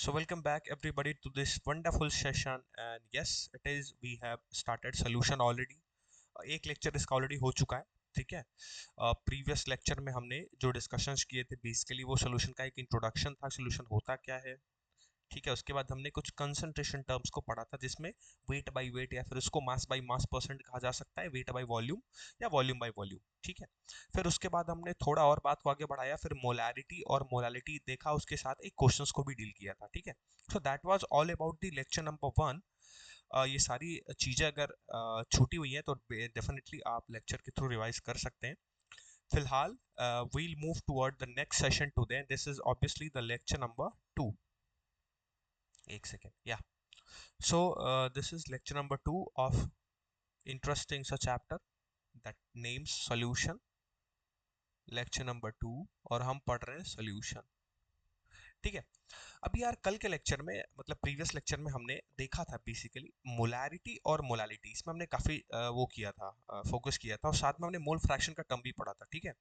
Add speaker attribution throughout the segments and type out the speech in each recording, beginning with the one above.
Speaker 1: So welcome back everybody to this wonderful session, and yes it is we have started solution already. एक lecture इसका already हो चुका है. ठीक है. प्रीवियस लेक्चर में हमने जो डिस्कशंस किए थे बेसिकली वो सोल्यूशन का एक इंट्रोडक्शन था, सोल्यूशन होता क्या है. ठीक है. उसके बाद हमने कुछ कंसंट्रेशन टर्म्स को पढ़ा था जिसमें वेट बाय वेट या फिर उसको मास बाय मास परसेंट कहा जा सकता है, वेट बाय वॉल्यूम या वॉल्यूम बाय वॉल्यूम. ठीक है. फिर उसके बाद हमने थोड़ा और बात को आगे बढ़ाया, फिर मोलारिटी और मोलालिटी देखा, उसके साथ एक क्वेश्चंस को भी डील किया था. ठीक है. So that was all about the lecture number 1. ये सारी चीज़ें अगर छूटी हुई हैं तो डेफिनेटली आप लेक्चर के थ्रू रिवाइज कर सकते हैं. फिलहाल we'll move toward the next session today. This is obviously the lecture number 2. एक सेकेंड या so this is lecture number 2 of interesting such chapter that names solution. lecture number 2 और हम पढ़ रहे हैं solution. ठीक है. अब यार कल के लेक्चर में मतलब प्रीवियस लेक्चर में हमने देखा था बेसिकली मोलारिटी और मोलालिटी, इसमें हमने काफ़ी वो किया था, फोकस किया था, और साथ में हमने मोल फ्रैक्शन का टर्म भी पढ़ा था. ठीक है.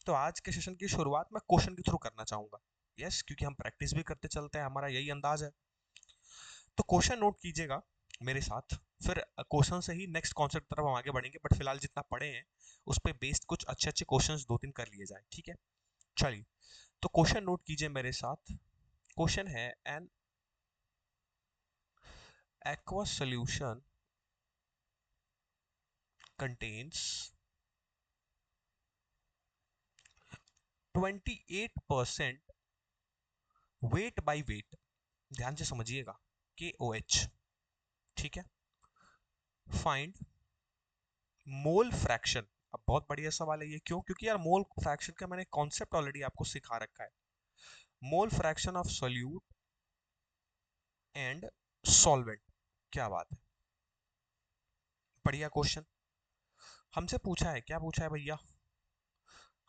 Speaker 1: तो आज के सेशन की शुरुआत मैं क्वेश्चन के थ्रू करना चाहूँगा. यस, क्योंकि हम प्रैक्टिस भी करते चलते हैं, हमारा यही अंदाज है. तो क्वेश्चन नोट कीजिएगा मेरे साथ, फिर क्वेश्चन से ही नेक्स्ट कॉन्सेप्ट तरफ हम आगे बढ़ेंगे, बट फिलहाल जितना पढ़े हैं उस पर बेस्ड कुछ अच्छे अच्छे क्वेश्चंस दो तीन कर लिए जाए. ठीक है. चलिए, तो क्वेश्चन नोट कीजिए मेरे साथ. क्वेश्चन है N aqueous solution contains 28% weight by weight. ध्यान से समझिएगा, KOH. ठीक है. Find mole fraction. अब बहुत बढ़िया सवाल है ये. क्यों? क्योंकि यार मोल फ्रैक्शन का मैंने कॉन्सेप्ट ऑलरेडी आपको सिखा रखा है. Mole fraction of solute and solvent. क्या बात है, बढ़िया क्वेश्चन. हमसे पूछा है, क्या पूछा है भैया?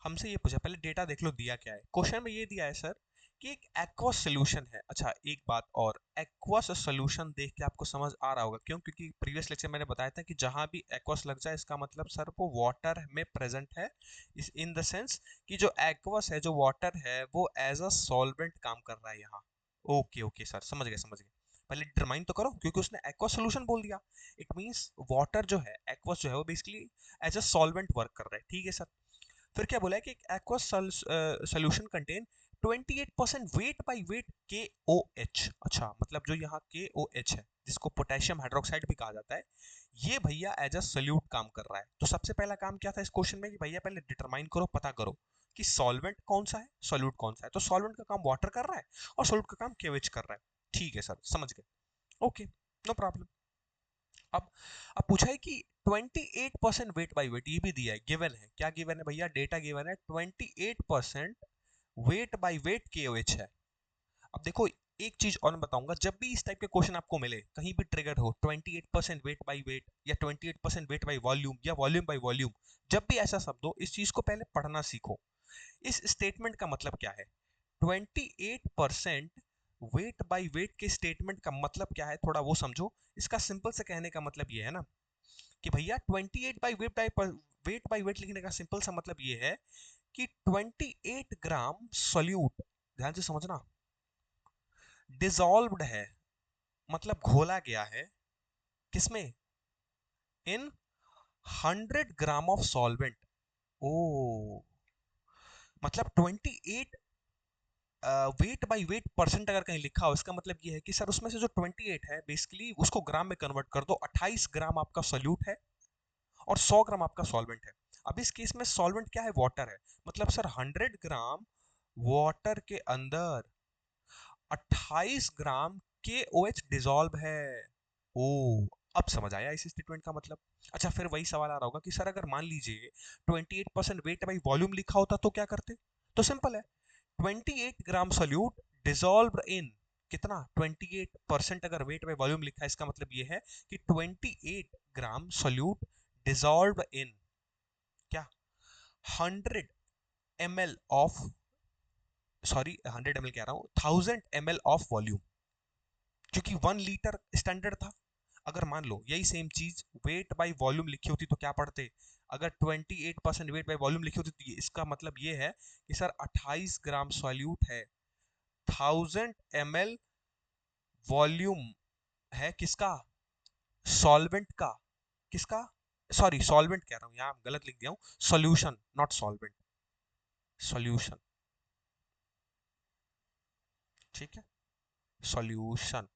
Speaker 1: हमसे ये पूछा, पहले डेटा देख लो दिया क्या है. क्वेश्चन में ये दिया है सर कि एक एक्वस सोल्यूशन है. अच्छा, एक बात और, एक्वस सोल्यूशन देख के आपको समझ आ रहा होगा क्यों? क्योंकि प्रीवियस लेक्चर मैंने बताया था कि जहां भी एक्वस लग जाए इसका मतलब सर वो वाटर में प्रेजेंट है. इस इन द सेंस कि जो एक्वस है, जो वाटर है, वो एज अ सॉल्वेंट काम कर रहा है यहाँ. ओके ओके सर, समझ गए समझ गए. पहले डिटरमाइन तो करो, क्योंकि उसने एक्वस सोल्यूशन बोल दिया. इट मींस वाटर जो है, एक्वस जो है, वो basically as a solvent work कर रहा है. ठीक है सर. फिर क्या बोला है कि aqua solution contain 28% weight by weight KOH. अच्छा, मतलब जो यहाँ KOH है जिसको पोटेशियम हाइड्रोक्साइड भी कहा जाता है, ये भैया एज अ सोल्यूट काम कर रहा है. तो सबसे पहला काम क्या था इस क्वेश्चन में कि भैया पहले डिटरमाइन करो, पता करो कि सॉल्वेंट कौन सा है, सोल्यूट कौन सा है. तो सॉल्वेंट का काम वाटर कर रहा है और सोल्यूट का काम KOH कर रहा है. ठीक है सर, समझ गए. Okay, no problem. अब अब पूछा है कि 28% वेट बाय वेट, ये भी दिया है, गिवन है. क्या गिवन है भैया? डेटा गिवन है 28% वेट बाय वेट KOH है. अब देखो, एक चीज और मैं बताऊंगा, जब भी इस टाइप के क्वेश्चन आपको मिले, कहीं भी ट्रिगर हो 28% वेट बाय वेट या 28% वेट बाय वॉल्यूम या वॉल्यूम बाय वॉल्यूम, जब भी ऐसा शब्द हो, इस चीज को पहले पढ़ना सीखो. इस स्टेटमेंट का मतलब क्या है? 28% वेट बाय वेट के स्टेटमेंट का मतलब क्या है, थोड़ा वो समझो. इसका सिंपल से कहने का मतलब ये है ना कि भैया 28 बाई वेट बाई वेट लिखने का सिंपल सा मतलब ये है कि 28 ग्राम सोल्यूट, ध्यान से समझना, डिसॉल्व्ड है, मतलब घोला गया है. किसमें? इन 100 ग्राम ऑफ सॉल्वेंट. ओ, मतलब 28 वेट बाय वेट परसेंट अगर कहीं लिखा हो, इसका मतलब ये है कि सर उसमें से जो 28 है बेसिकली उसको ग्राम में कन्वर्ट कर दो. 28 ग्राम आपका सोल्यूट है और 100 ग्राम आपका सॉल्वेंट है. अब इस केस में सॉल्वेंट क्या है? वाटर है. मतलब सर 100 ग्राम वाटर के अंदर 28 ग्राम KOH डिसॉल्व है. ओ, अब समझ आया इस स्टेटमेंट का मतलब. अच्छा, फिर वही सवाल आ रहा होगा कि सर अगर मान लीजिए 28% वेट बाई वॉल्यूम लिखा होता तो क्या करते? तो सिंपल है, 28 ग्राम सोल्यूट डिसॉल्व इन कितना, 28% अगर वेट बाई वॉल्यूम लिखा है इसका मतलब ये है कि 28 ग्राम सोल्यूट डिसॉल्व इन क्या, 100 ml ऑफ, सॉरी 100 ml कह रहा हूं, 1000 ml ऑफ वॉल्यूम. क्योंकि 1 लीटर स्टैंडर्ड था. अगर मान लो यही सेम चीज वेट बाय वॉल्यूम लिखी होती तो क्या पढ़ते? अगर 28% वेट बाय वॉल्यूम लिखी होती तो इसका मतलब ये है कि सर 28 ग्राम सॉल्यूट है 1000 ml वॉल्यूम है किसका, सॉल्वेंट का, किसका, सॉरी सॉल्वेंट कह रहा हूं, यहां गलत लिख दिया हूं, सॉल्यूशन नॉट सॉल्वेंट, सॉल्यूशन, ठीक है, सॉल्यूशन,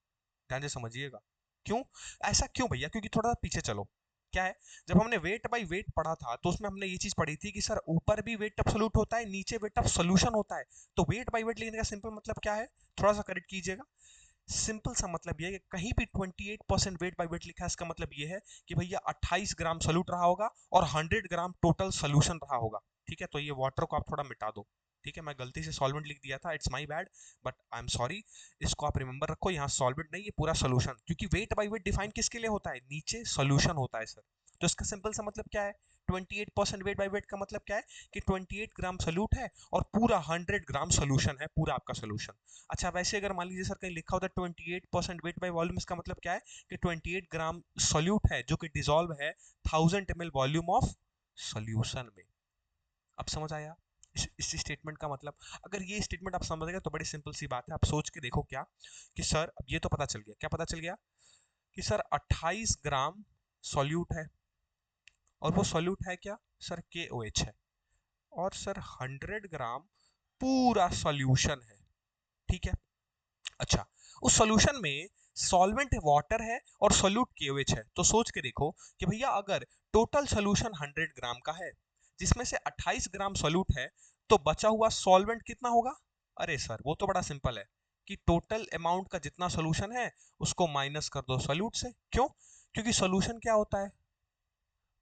Speaker 1: ध्यान से समझिएगा। क्यों, ऐसा क्यों भैया, क्योंकि थोड़ा पीछे चलो, क्या है, जब हमने वेट बाय वेट पढ़ा था तो उसमें हमने ये चीज पढ़ी थी कि सर ऊपर भी वेट एब्सोल्यूट होता है, नीचे वेट ऑफ सॉल्यूशन होता है। तो वेट बाय वेट लिखने का सिंपल मतलब क्या है, थोड़ा सा करेक्ट कीजिएगा। सिंपल सा मतलब ये है कि कहीं भी 28% वेट बाय वेट लिखा है, इसका मतलब ये है कि भैया 28 ग्राम सॉल्यूट रहा होगा और 100 ग्राम टोटल सॉल्यूशन रहा होगा। ठीक है, तो ये वाटर को आप थोड़ा मिटा दो। ठीक है, मैं गलती से सॉल्वेंट लिख दिया था, it's my bad, but I am sorry. इसको आप रिमेंबर रखो, यहाँ सॉल्वेंट नहीं, ये पूरा सॉल्यूशन, क्योंकि वेट बाय वेट डिफाइन किसके लिए होता है, नीचे सॉल्यूशन होता है सर। तो इसका सिंपल सा मतलब क्या है, 28% वेट बाय वेट का मतलब क्या है कि 28 ग्राम सॉल्यूट है और पूरा 100 ग्राम सॉल्यूशन है, पूरा आपका सॉल्यूशन। अच्छा, वैसे अगर मान लीजिए सर कहीं लिखा होता है 28% वेट बाय वॉल्यूम, इसका मतलब क्या है कि 28 ग्राम सॉल्यूट है जो कि डिसॉल्व है 1000 ml वॉल्यूम ऑफ सॉल्यूशन में। अब समझ आया इस स्टेटमेंट का मतलब। अगर ये स्टेटमेंट आप समझ गए तो बड़ी सिंपल सी बात है, आप सोच के देखो क्या कि सर अब ये तो पता चल गया, क्या पता चल गया कि सर 28 ग्राम सॉल्यूट है और वो सॉल्यूट है क्या सर, KOH है, और सर 100 ग्राम पूरा सॉल्यूशन है। ठीक है, अच्छा, उस सॉल्यूशन में सॉल्वेंट वाटर है और सोल्यूट KOH है, तो सोच के देखो कि भैया अगर टोटल सॉल्यूशन 100 ग्राम का है जिसमें से 28 ग्राम सोल्यूट है, तो बचा हुआ सॉल्वेंट कितना होगा। अरे सर वो तो बड़ा सिंपल है कि टोटल अमाउंट का जितना सॉल्यूशन है उसको माइनस कर दो सोल्यूट से। क्यों, क्योंकि सॉल्यूशन क्या होता है,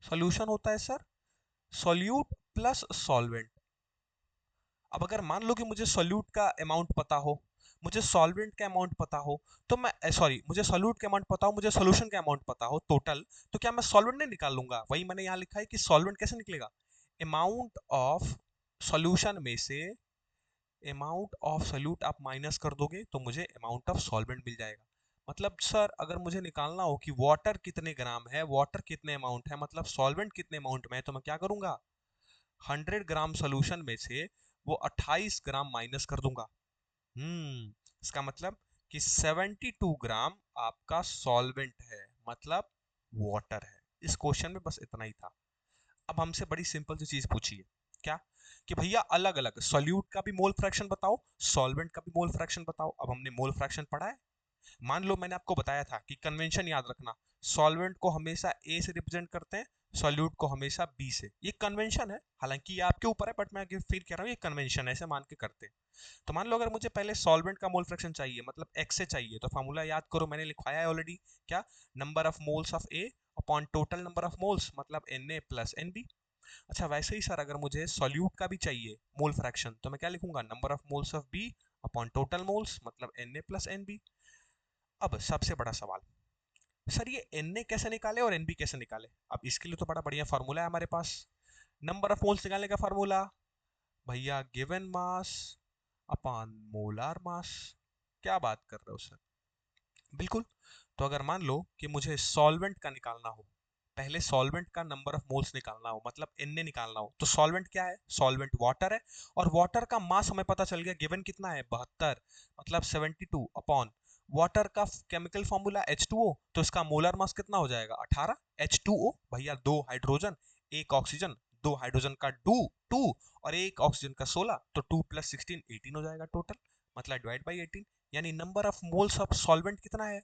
Speaker 1: सॉल्यूशन होता है सर सोल्यूट प्लस सॉल्वेंट। अब अगर मान लो कि मुझे सॉल्यूट का अमाउंट पता हो, मुझे सॉल्वेंट का अमाउंट पता हो, तो मैं सॉरी मुझे सॉल्यूट का अमाउंट पता हो, मुझे सॉल्यूशन का अमाउंट पता हो टोटल, तो क्या मैं सॉल्वेंट नहीं निकाल लूंगा। वही मैंने यहाँ लिखा है कि सॉल्वेंट कैसे निकलेगा, अमाउंट ऑफ सॉल्यूशन में से अमाउंट ऑफ सॉल्यूट आप माइनस कर दोगे तो मुझे अमाउंट ऑफ सॉल्वेंट मिल जाएगा। मतलब सर अगर मुझे निकालना हो कि वाटर कितने ग्राम है, वाटर कितने अमाउंट है, मतलब सॉल्वेंट कितने अमाउंट में है, तो मैं क्या करूंगा, 100 ग्राम सोल्यूशन में से वो 28 ग्राम माइनस कर दूंगा। इसका मतलब कि 72 ग्राम आपका सॉल्वेंट है, मतलब वाटर है। इस क्वेश्चन में बस इतना ही था। अब हमसे बड़ी सिंपल सी चीज पूछी है, क्या कि भैया अलग अलग सॉल्यूट का भी मोल फ्रैक्शन बताओ, सॉल्वेंट का भी मोल फ्रैक्शन बताओ। अब हमने मोल फ्रैक्शन पढ़ा है, मान लो मैंने आपको बताया था कि कन्वेंशन याद रखना, सॉल्वेंट को हमेशा ए से रिप्रेजेंट करते हैं, सॉल्यूट को हमेशा बी से। ये कन्वेंशन है, हालांकि ये आपके ऊपर है, बट मैं फिर कह रहा हूँ ये कन्वेंशन है, ऐसे मान के करते हैं। तो मान लो अगर मुझे पहले सॉल्वेंट का मोल फ्रैक्शन चाहिए, मतलब एक्स से चाहिए, तो फार्मूला याद करो, मैंने लिखवाया है ऑलरेडी, क्या, number of moles of A upon total number of moles, मतलब Na प्लस Nb। अच्छा, वैसे ही सर अगर मुझे सॉल्यूट का भी चाहिए मोल फ्रैक्शन, तो मैं क्या लिखूंगा, number of moles of B upon total moles, मतलब Na प्लस Nb। अब सबसे बड़ा सवाल, सर ये Na कैसे निकाले और Nb कैसे निकाले। अब इसके लिए तो बड़ा बढ़िया फार्मूला है हमारे पास, नंबर ऑफ मोल्स निकालने का फार्मूला, भैया given mass upon molar mass. क्या बात कर रहे हो सर, बिल्कुल। तो अगर मान लो कि मुझे सॉल्वेंट का निकालना हो, पहले सॉल्वेंट का नंबर ऑफ मोल्स निकालना हो, मतलब Na निकालना हो, तो सॉल्वेंट क्या है, सॉल्वेंट वाटर है, और वाटर का मास हमें पता चल गया, गिवन कितना है 72, मतलब 72 अपॉन वाटर का केमिकल फॉर्मूला H2O, तो इसका मोलर मास कितना हो जाएगा 18। H2O भैया दो हाइड्रोजन एक ऑक्सीजन, दो हाइड्रोजन का टू टू और एक ऑक्सीजन का 16, तो 2 प्लस 16 18 हो जाएगा टोटल, मतलब डिवाइड बाई 18। यानी number of moles of solvent कितना है,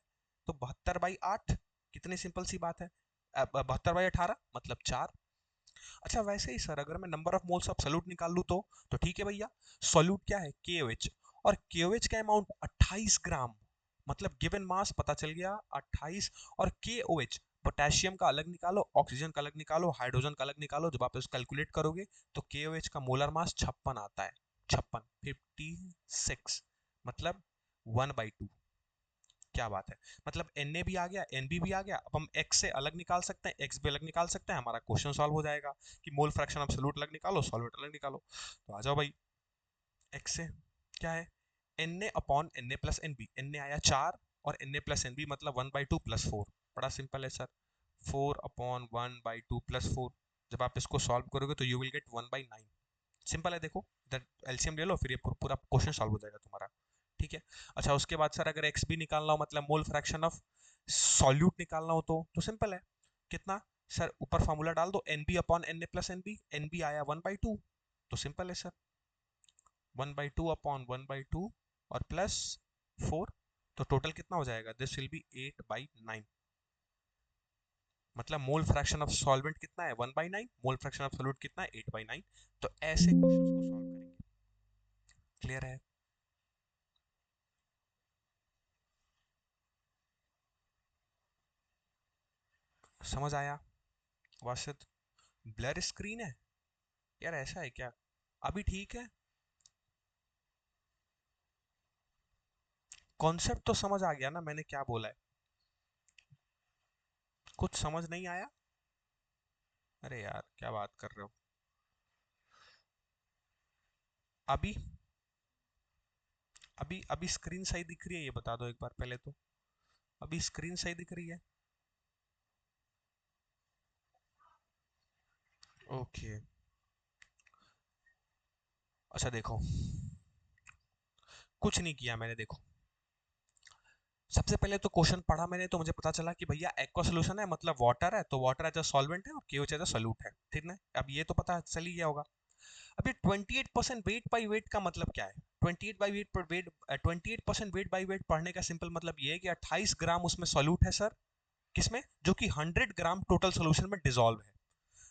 Speaker 1: तो 72/8। कितनी सिंपल सी बात है, 72/18 मतलब 4। अच्छा, वैसे ही सर अगर मैं number of moles of solute निकाल लूँ तो ठीक है भैया, सोल्यूट क्या है KOH, और KOH का अमाउंट 28 ग्राम, मतलब गिवन मास पता चल गया 28, और KOH पोटेशियम का अलग निकालो, ऑक्सीजन का अलग निकालो, हाइड्रोजन का अलग निकालो, जब आप इसको कैलकुलेट करोगे तो KOH का मोलर मास 56 आता है, 56 मतलब 1/2। क्या बात है, मतलब Na भी आ गया, Nb भी आ गया। अब हम x से अलग निकाल सकते हैं, x भी अलग निकाल सकते हैं, हमारा क्वेश्चन सॉल्व हो जाएगा कि मोल फ्रैक्शन ऑफ सोल्यूट अलग निकालो, सॉल्वेंट अलग निकालो। तो आ जाओ भाई, x से क्या है, Na upon Na plus Nb, Na आया 4 और Na प्लस Nb मतलब 1/2 प्लस 4। बड़ा सिंपल है सर, 4/1/2 प्लस 4। जब आप इसको सॉल्व करोगे तो यू विल गेट 1/9। सिंपल है, देखो इधर एलसीएम ले लो, फिर ये पूरा क्वेश्चन सॉल्व हो जाएगा तुम्हारा। ठीक है। अच्छा उसके बाद सर अगर एक्स भी निकालना हो मतलब मोल फ्रैक्शन ऑफ सॉल्यूट निकालना हो तो सिंपल है। कितना सर, ऊपर फॉर्मूला डाल दो N B upon N A plus N B, N B आया 1/2, तो सिंपल है सर 1/2 अपॉन 1/2 और प्लस 4, तो टोटल कितना हो जाएगा, दिस विल बी 8/9। मतलब मोल फ्रैक्शन ऑफ सॉल्वेंट कितना है 1/9, मोल फ्रैक्शन ऑफ सॉल्यूट कितना है 8/9। तो ऐसे क्वेश्चंस को सॉल्व करेंगे। क्लियर है? समझ आया वासित? ब्लर स्क्रीन है यार, ऐसा है क्या? अभी ठीक है, कॉन्सेप्ट तो समझ आ गया ना मैंने क्या बोला है? कुछ समझ नहीं आया? अरे यार क्या बात कर रहे हो? अभी अभी अभी स्क्रीन सही दिख रही है, ये बता दो एक बार पहले तो। अभी स्क्रीन सही दिख रही है? ओके। अच्छा देखो, कुछ नहीं किया मैंने, देखो सबसे पहले तो क्वेश्चन पढ़ा मैंने तो मुझे पता चला कि भैया एक्वा सोल्यूशन है मतलब वाटर है, तो वाटर एज अ सॉल्वेंट है और केओएच एज अ सोल्यूट है, ठीक ना? अब ये तो पता चल ही गया होगा। अब ये 28% वेट बाई वेट का मतलब क्या है? 28 बाई वेट पर वेट, 28% वेट बाई वेट पढ़ने का सिंपल मतलब ये है कि 28 ग्राम उसमें सोल्यूट है सर, किसमें, जो कि 100 ग्राम टोटल सोल्यूशन में डिसॉल्व है।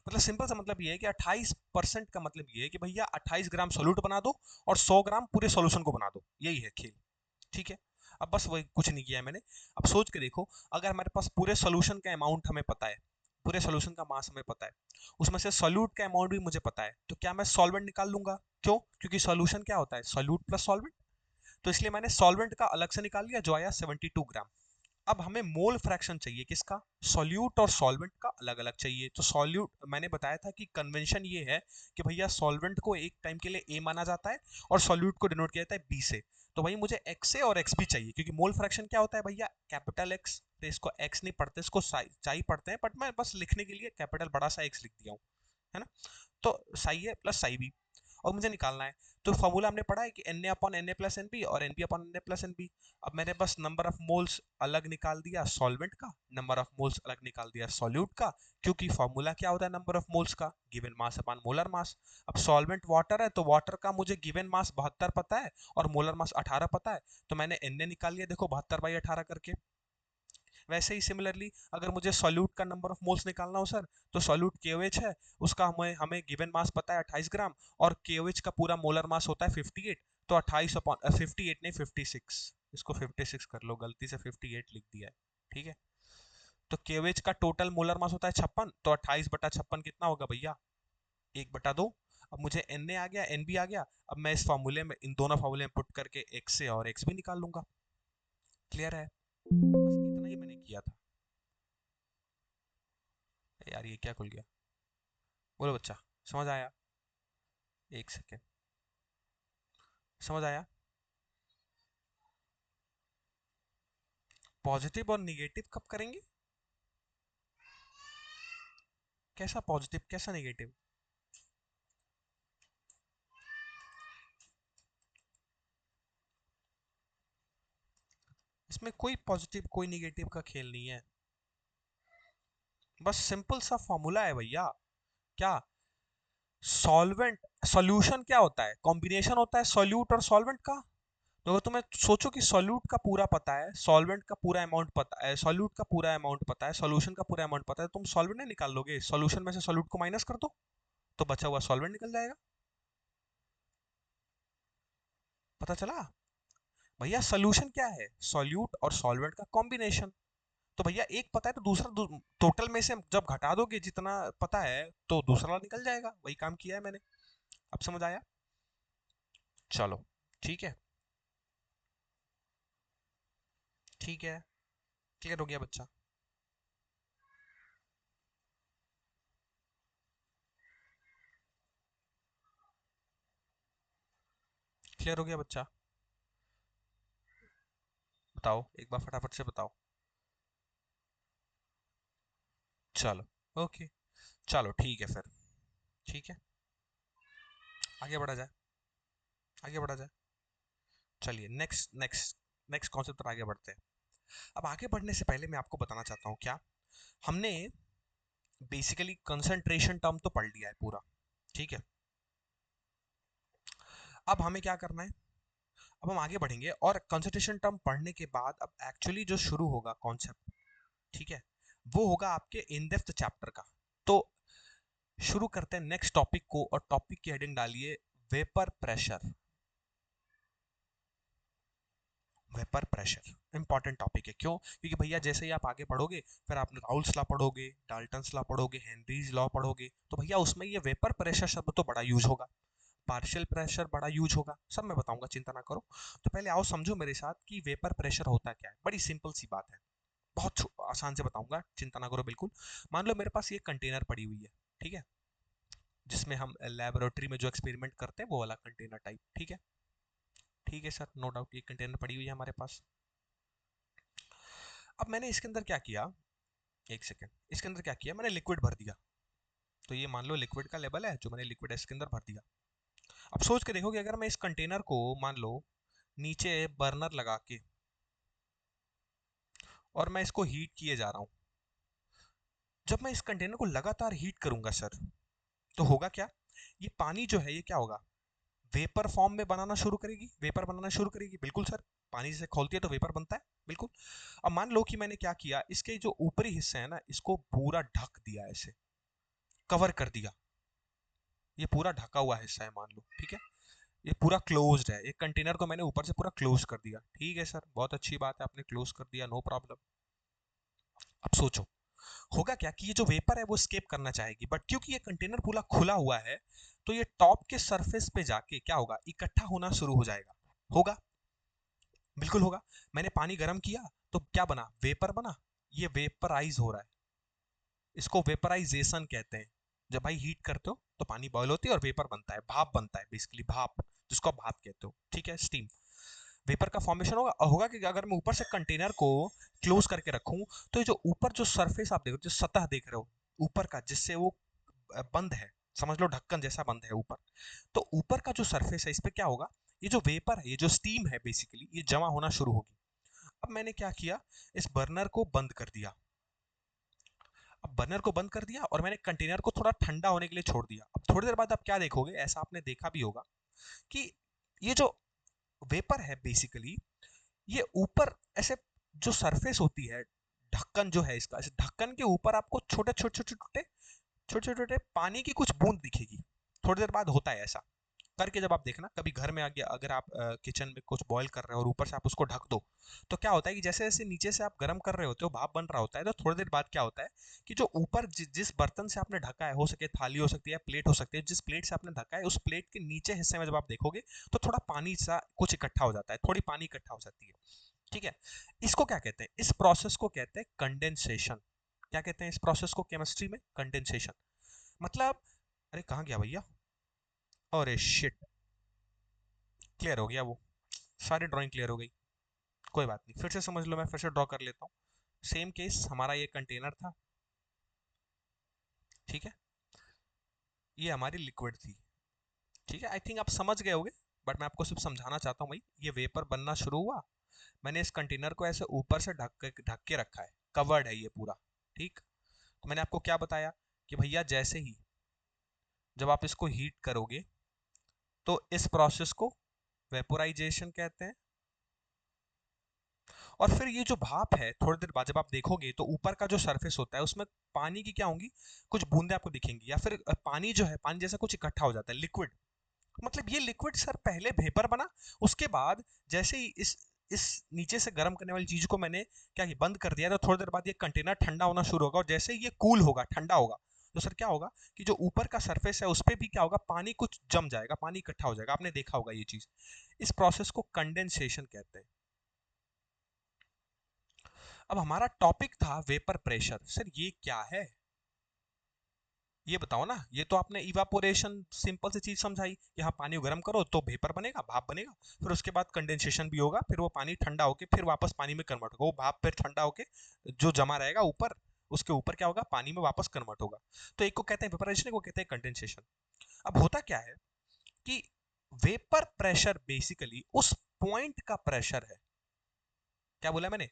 Speaker 1: मतलब सिंपल सा मतलब ये है कि 28% का मतलब ये है कि भैया 28 ग्राम सोल्यूट बना दो और 100 ग्राम पूरे सोल्यूशन को बना दो, यही है खेल। ठीक है। अब बस वही, कुछ नहीं किया है मैंने। अब सोच के देखो, अगर हमारे पास पूरे सोल्यूशन का अमाउंट हमें पता है, पूरे सोल्यूशन का मास हमें पता है, उसमें से सोल्यूट का अमाउंट भी मुझे पता है, तो क्या मैं सॉल्वेंट निकाल लूंगा? क्यों? क्योंकि सोल्यूशन क्या होता है, सोल्यूट प्लस सॉल्वेंट। तो इसलिए मैंने सॉल्वेंट का अलग से निकाल लिया जो आया 72 ग्राम। अब हमें मोल फ्रैक्शन चाहिए किसका, सॉल्यूट और सॉल्वेंट का अलग अलग चाहिए। तो सॉल्यूट मैंने बताया था कि कन्वेंशन ये है कि भैया सॉल्वेंट को एक टाइम के लिए ए माना जाता है और सॉल्यूट को डिनोट किया जाता है बी से। तो भाई मुझे एक्स से और एक्स भी चाहिए, क्योंकि मोल फ्रैक्शन क्या होता है भैया, कैपिटल एक्स, तो इसको एक्स नहीं पढ़ते, इसको साई पढ़ते हैं, बट मैं बस लिखने के लिए कैपिटल बड़ा सा एक्स लिख दिया हूँ, है ना? तो साई है प्लस साई बी, और मुझे निकालना है। तो फॉर्मूला हमने पढ़ा है कि n A upon N A plus N B और n B upon N A plus N B. अब मैंने बस नंबर ऑफ मोल्स अलग निकाल दिया सॉल्वेंट का, नंबर ऑफ मोल्स अलग निकाल दिया सॉल्यूट का, क्योंकि फॉर्मूला क्या होता है नंबर ऑफ मोल्स का, given mass upon molar mass. अब सॉल्वेंट वाटर है तो वाटर का मुझे गिवन मास 72 पता है और मोलर मास 18 पता है, तो मैंने एन ए निकाल लिया, देखो 72/18 करके। वैसे ही सिमिलरली अगर मुझे सॉल्यूट का नंबर ऑफ मोल्स निकालना हो सर, तो सॉल्यूट केओएच है, उसका हमें हमें गिवन मास पता है 28 ग्राम, और केओएच का पूरा मोलर मास होता है 58, तो 28 अपॉन 58 नहीं 56, इसको 56 कर लो, गलती से 58 लिख दिया है, ठीक है। तो केओएच का टोटल मोलर मास होता है 56, तो 28/56 कितना होगा भैया, 1/2। अब मुझे एन ए आ गया, एन बी आ गया। अब मैं इस फॉर्मूले में, इन दोनों फॉर्मूले में पुट करके एक्स से और एक्स भी निकाल लूंगा। क्लियर है? बस इतना ही मैंने किया था। यार ये क्या खुल गया? बोलो बच्चा, समझ आया? एक सेकेंड, समझ आया? पॉजिटिव और निगेटिव कब करेंगे? कैसा पॉजिटिव कैसा निगेटिव? इसमें कोई पॉजिटिव कोई निगेटिव का खेल नहीं है, बस सिंपल सा फॉर्मूला है भैया। क्या? सॉल्वेंट, सॉल्यूशन क्या होता है, कॉम्बिनेशन होता है सॉल्यूट और सॉल्वेंट का। तो अगर तुम्हें सोचो कि सॉल्यूट का पूरा पता है, सॉल्वेंट का पूरा अमाउंट पता है, सॉल्यूट का पूरा अमाउंट पता है, सॉल्यूशन का पूरा अमाउंट पता है, तुम सॉल्वेंट नहीं निकाल लोगे, सॉल्यूशन में से सॉल्यूट को माइनस कर दो, तो बचा हुआ सॉल्वेंट निकल जाएगा। पता चला? भैया सोल्यूशन क्या है, सॉल्यूट और सॉल्वेंट का कॉम्बिनेशन। तो भैया एक पता है तो दूसरा टोटल में से जब घटा दोगे जितना पता है तो दूसरा निकल जाएगा, वही काम किया है मैंने। अब समझ आया? चलो ठीक है, ठीक है, क्लियर हो गया बच्चा? क्लियर हो गया बच्चा? बताओ एक बार फटाफट से बताओ। चलो ओके, चलो ठीक है फिर, ठीक है, आगे बढ़ा जाए, आगे बढ़ा जाए। चलिए नेक्स्ट नेक्स्ट नेक्स्ट कॉन्सेप्ट पर आगे बढ़ते हैं। अब आगे बढ़ने से पहले मैं आपको बताना चाहता हूँ क्या, हमने बेसिकली कंसंट्रेशन टर्म तो पढ़ लिया है पूरा, ठीक है। अब हमें क्या करना है, अब हम आगे बढ़ेंगे और कंसंट्रेशन टर्म पढ़ने के बाद अब एक्चुअली जो शुरू होगा कॉन्सेप्ट, ठीक है, वो होगा आपके इन डेप्थ चैप्टर का। तो शुरू करते हैं नेक्स्ट टॉपिक को, और टॉपिक की हेडिंग डालिए vapour pressure. Vapour pressure important topic है, क्यों? क्योंकि भैया जैसे ही आप आगे पढ़ोगे, फिर आप राउल्स लॉ पढ़ोगे, डाल्टन्स लॉ पढ़ोगे, हेनरीज लॉ पढ़ोगे, तो भैया उसमें ये वेपर प्रेशर शब्द तो बड़ा यूज होगा, पार्शियल प्रेशर बड़ा यूज होगा, सब मैं बताऊंगा, चिंता ना करो। तो पहले आओ समझो मेरे साथ कि वेपर प्रेशर होता क्या है। बड़ी सिंपल सी बात है, बहुत आसान से बताऊंगा, चिंता ना करो बिल्कुल। मान लो मेरे पास ये कंटेनर पड़ी हुई है, ठीक है, जिसमें हम लेबोरेटरी में जो एक्सपेरिमेंट करते हैं वो वाला कंटेनर टाइप, ठीक है। ठीक है सर, नो डाउट ये कंटेनर पड़ी हुई है हमारे पास। अब मैंने इसके अंदर क्या किया, एक सेकेंड, इसके अंदर क्या किया, मैंने लिक्विड भर दिया। तो ये मान लो लिक्विड का लेवल है जो मैंने लिक्विड इसके अंदर भर दिया। अब सोच के देखो कि अगर मैं इस कंटेनर को मान लो नीचे बर्नर लगा के और मैं इसको हीट किए जा रहा हूं, जब मैं इस कंटेनर को लगातार हीट करूंगा सर, तो होगा क्या, ये पानी जो है ये क्या होगा, वेपर फॉर्म में बनाना शुरू करेगी, वेपर बनाना शुरू करेगी, बिल्कुल सर। पानी से खोलती है तो वेपर बनता है, बिल्कुल। अब मान लो कि मैंने क्या किया, इसके जो ऊपरी हिस्से है ना, इसको पूरा ढक दिया, ऐसे कवर कर दिया, ये पूरा ढका हुआ हिस्सा है मान लो, ठीक है, ये पूरा क्लोज्ड है, एक कंटेनर को मैंने ऊपर से पूरा क्लोज कर दिया, ठीक है सर, बहुत अच्छी बात है, आपने क्लोज कर दिया, नो प्रॉब्लम। अब सोचो होगा क्या कि ये जो वेपर है वो स्केप करना चाहेगी, बट क्योंकि ये कंटेनर पूरा खुला हुआ है, तो ये टॉप के सरफेस पे जाके क्या होगा, इकट्ठा होना शुरू हो जाएगा, होगा, बिल्कुल होगा। मैंने पानी गर्म किया तो क्या बना, वेपर बना, ये वेपराइज हो रहा है, इसको वेपराइजेशन कहते हैं। जब भाई हीट करते हो तो पानी बॉयल होती है और वेपर बनता है, भाप बनता है, बेसिकली भाप, जिसको आप भाप कहते हो, ठीक है, स्टीम। वेपर का फॉर्मेशन होगा, और होगा कि अगर मैं ऊपर से कंटेनर को क्लोज करके रखूं, तो ये जो ऊपर जो सरफेस आप देख रहे हो, जो सतह देख रहे हो ऊपर का, जिससे वो बंद है, समझ लो ढक्कन जैसा बंद है ऊपर, तो ऊपर का जो सरफेस है इस पे क्या होगा, ये जो वेपर है, ये जो स्टीम है, बेसिकली ये जमा होना शुरू होगी। अब मैंने क्या किया, इस बर्नर को बंद कर दिया। अब बर्नर को बंद कर दिया और मैंने कंटेनर को थोड़ा ठंडा होने के लिए छोड़ दिया। अब थोड़ी देर बाद आप क्या देखोगे, ऐसा आपने देखा भी होगा कि ये जो वेपर है बेसिकली, ये ऊपर ऐसे जो सरफेस होती है, ढक्कन जो है इसका, इस ढक्कन के ऊपर आपको छोटे छोटे छोटे छोटे छोटे छोटे पानी की कुछ बूंद दिखेगी। थोड़ी देर बाद होता है ऐसा करके, जब आप देखना कभी घर में आ गया, अगर आप किचन में कुछ बॉईल कर रहे हो और ऊपर से आप उसको ढक दो, तो क्या होता है कि जैसे जैसे नीचे से आप गर्म कर रहे होते हो, भाप बन रहा होता है, तो थोड़ी देर बाद क्या होता है कि जो ऊपर जिस बर्तन से आपने ढका है, हो सके थाली हो सकती है, प्लेट हो सकती है, जिस प्लेट से आपने ढका है, उस प्लेट के नीचे हिस्से में जब आप देखोगे, तो थोड़ा पानी सा कुछ इकट्ठा हो जाता है, थोड़ी पानी इकट्ठा हो जाती है, ठीक है। इसको क्या कहते हैं, इस प्रोसेस को कहते हैं कंडेंसेशन। क्या कहते हैं इस प्रोसेस को केमिस्ट्री में, कंडेंसेशन। मतलब, अरे कहाँ गया भैया, अरे शिट, क्लियर हो गया वो, सारी ड्राइंग क्लियर हो गई, कोई बात नहीं, फिर से समझ लो, मैं फिर से ड्रॉ कर लेता हूँ। सेम केस, हमारा ये कंटेनर था, ठीक है, ये हमारी लिक्विड थी, ठीक है, आई थिंक आप समझ गए होगे, बट मैं आपको सिर्फ समझाना चाहता हूँ भाई, ये वेपर बनना शुरू हुआ, मैंने इस कंटेनर को ऐसे ऊपर से ढक के रखा है, कवर्ड है ये पूरा, ठीक। तो मैंने आपको क्या बताया कि भैया जैसे ही जब आप इसको हीट करोगे, तो इस प्रोसेस को वेपोराइजेशन कहते हैं। और फिर ये जो भाप है, थोड़ी देर बाद जब आप देखोगे, तो ऊपर का जो सरफेस होता है उसमें पानी की क्या होंगी, कुछ बूंदे आपको दिखेंगी, या फिर पानी जो है, पानी जैसा कुछ इकट्ठा हो जाता है, लिक्विड। मतलब ये लिक्विड सर पहले वेपर बना, उसके बाद जैसे ही इस नीचे से गर्म करने वाली चीज को मैंने क्या किया, बंद कर दिया, तो थोड़ी देर बाद ये कंटेनर ठंडा होना शुरू होगा, और जैसे ही ये कूल होगा, ठंडा होगा, तो सर क्या होगा कि जो ऊपर का सरफेस है उस पर भी क्या होगा, पानी कुछ जम जाएगा, पानी इकट्ठा हो जाएगा, आपने देखा होगा ये चीज। इस प्रोसेस को कंडेंसेशन कहते हैं। अब हमारा टॉपिक था वेपर प्रेशर, सर ये क्या है, ये बताओ ना। ये तो आपने इवापोरेशन सिंपल सी चीज समझाई कि हाँ पानी को गर्म करो तो वेपर बनेगा, भाप बनेगा, फिर उसके बाद कंडेंसेशन भी होगा, फिर वो पानी ठंडा होके फिर वापस पानी में कन्वर्ट होगा, वो भाप फिर ठंडा होके जो जमा रहेगा ऊपर, उसके ऊपर क्या होगा, पानी में वापस कन्वर्ट होगा। तो एक को कहते हैं वेपराइजेशन, एक को कहते हैं कंडेंसेशन। अब होता क्या है कि वेपर प्रेशर बेसिकली उस पॉइंट का प्रेशर है, क्या बोला मैंने,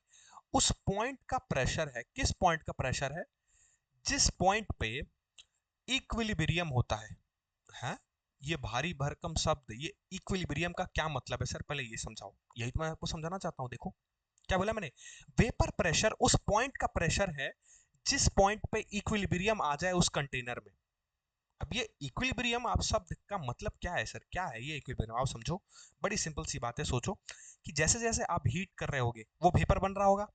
Speaker 1: उस पॉइंट का प्रेशर है, किस पॉइंट का प्रेशर है, जिस पॉइंट पे इक्विलिब्रियम होता है? ये भारी भरकम शब्द, ये इक्विलिब्रियम का क्या मतलब है सर, पहले ये समझाओ, यही तो मैं आपको समझाना चाहता हूं। देखो क्या बोला मैंने, वेपर प्रेशर उस पॉइंट का प्रेशर है जिस पॉइंट पे इक्विलिब्रियम आ जाए उस कंटेनर में। अब ये इक्विलिब्रियम आप शब्द का मतलब क्या है सर, क्या है ये इक्विलिब्रियम, आप समझो, बड़ी सिंपल सी बात है। सोचो कि जैसे जैसे आप हीट कर रहे होगे वो वेपर बन रहा होगा,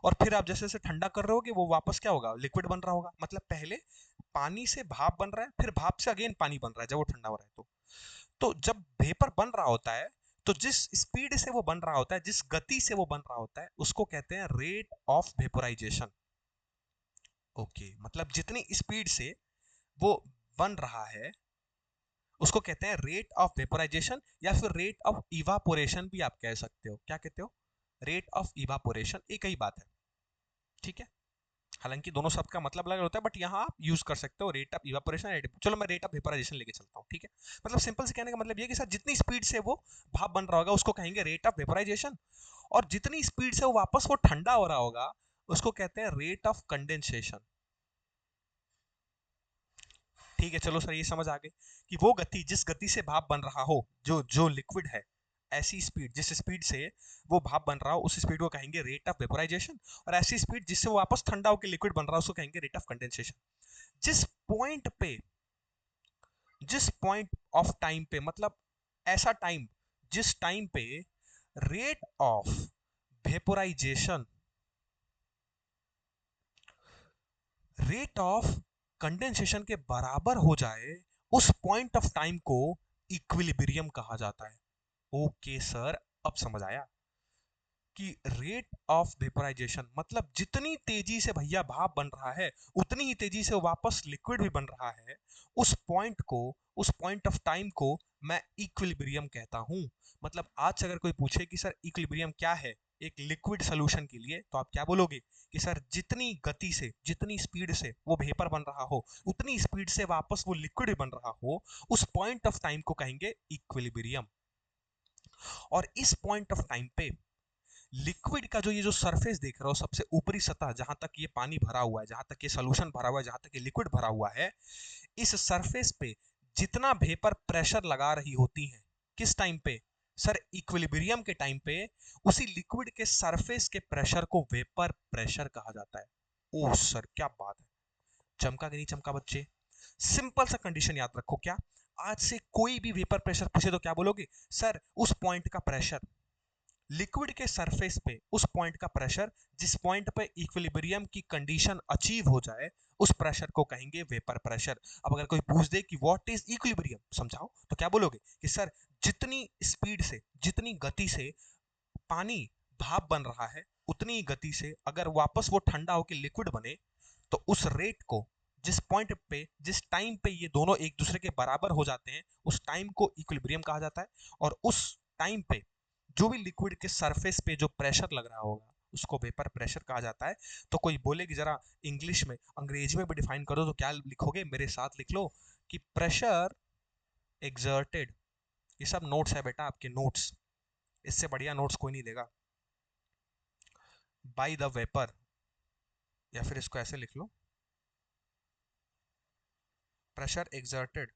Speaker 1: और फिर आप जैसे जैसे ठंडा कर रहे होगे वो वापस क्या होगा, लिक्विड बन रहा होगा। मतलब पहले पानी से भाप बन रहा है, फिर भाप से अगेन पानी बन रहा है जब वो ठंडा हो रहा है। तो जब वेपर बन रहा होता है, तो जिस स्पीड से वो बन रहा होता है, जिस गति से वो बन रहा होता है, उसको कहते हैं रेट ऑफ वेपोराइजेशन। ओके, मतलब जितनी स्पीड से वो बन रहा है उसको कहते हैं रेट ऑफ वेपोराइजेशन, या फिर रेट ऑफ इवापोरेशन भी आप कह सकते हो। क्या कहते हो, रेट ऑफ इवापोरेशन, एक ही बात है, ठीक है। हालांकि दोनों शब्द का मतलब अलग होता है, बट यहाँ आप यूज कर सकते हो रेट ऑफ इवापोरेशन। चलो मैं रेट ऑफ वेपोराइजेशन लेके चलता हूँ, ठीक है। मतलब सिंपल से कहने का मतलब ये है कि सर जितनी स्पीड से वो भाप बन रहा होगा उसको कहेंगे रेट ऑफ वेपोराइजेशन, और जितनी स्पीड से वो वापस वो ठंडा हो रहा होगा उसको कहते हैं रेट ऑफ कंडेंसेशन। ठीक है, चलो सर ये समझ आ गई कि वो गति, जिस गति से भाप बन रहा हो, जो जो लिक्विड है, ऐसी स्पीड, जिस स्पीड से वो भाप बन रहा हो उस स्पीड को कहेंगे रेट ऑफ वेपोराइजेशन, और ऐसी स्पीड जिससे वो वापस ठंडा होकर लिक्विड बन रहा है उसको कहेंगे रेट ऑफ कंडेंसेशन। जिस पॉइंट पे, जिस पॉइंट ऑफ टाइम पे, मतलब ऐसा टाइम जिस टाइम पे rate of vaporisation, rate of condensation के बराबर हो जाए, उस पॉइंट ऑफ टाइम को इक्विलिब्रियम कहा जाता है। ओके सर, अब समझ आया कि रेट ऑफ वेपोराइजेशन मतलब जितनी तेजी से भैया भाप बन रहा है उतनी ही तेजी से वापस लिक्विड भी बन रहा है, उस पॉइंट को, उस पॉइंट ऑफ टाइम को मैं इक्विलिब्रियम कहता हूं। मतलब आज से अगर कोई पूछे कि सर इक्विलिब्रियम क्या है एक लिक्विड सोल्यूशन के लिए, तो आप क्या बोलोगे कि सर जितनी गति से, जितनी स्पीड से वो वेपर बन रहा हो उतनी स्पीड से वापस वो लिक्विड भी बन रहा हो, उस पॉइंट ऑफ टाइम को कहेंगे इक्विलिब्रियम। और इस पॉइंट ऑफ टाइम पे लिक्विड का जो ये जो सरफेस देख रहे हो, सबसे ऊपरी सतह जहां तक ये पानी भरा हुआ है, जहां तक ये सोल्यूशन भरा हुआ है, जहां तक ये लिक्विड भरा हुआ है, इस सरफेस पे जितना वेपर प्रेशर लगा रही होती है, किस टाइम पे सर, इक्विलिब्रियम के टाइम पे, उसी लिक्विड के सरफेस के प्रेशर को वेपर प्रेशर कहा जाता है। ओह सर क्या बात है, चमका कि नहीं चमका बच्चे? सिंपल सा कंडीशन याद रखो, क्या आज से कोई भी वेपर प्रेशर पूछे तो क्या बोलोगे, सर उस पॉइंट का प्रेशर, लिक्विड के सरफेस पे उस पॉइंट का प्रेशर जिस पॉइंट पे इक्विलिब्रियम की कंडीशन अचीव हो जाए, उस प्रेशर को कहेंगे वेपर प्रेशर। अब अगर कोई पूछ दे कि व्हाट इज इक्विलिब्रियम, समझाओ, तो क्या बोलोगे कि सर जितनी स्पीड से, जितनी गति से पानी भाप बन रहा है उतनी ही गति से अगर वापस वो ठंडा होकर लिक्विड बने, तो उस रेट को, जिस पॉइंट पे, जिस टाइम पे ये दोनों एक दूसरे के बराबर हो जाते हैं, उस टाइम को इक्विलिब्रियम कहा जाता है। और उस टाइम पे जो भी लिक्विड के सरफेस पे जो प्रेशर लग रहा होगा उसको वेपर प्रेशर कहा जाता है। तो कोई बोले कि जरा इंग्लिश में, अंग्रेजी में भी डिफाइन करो, तो क्या लिखोगे, मेरे साथ लिख लो कि प्रेशर एक्सर्टेड, ये सब नोट्स है बेटा, आपके नोट्स, इससे बढ़िया नोट्स कोई नहीं देगा, बाय द वेपर, या फिर इसको ऐसे लिख लो, प्रेशर एक्सर्टेड,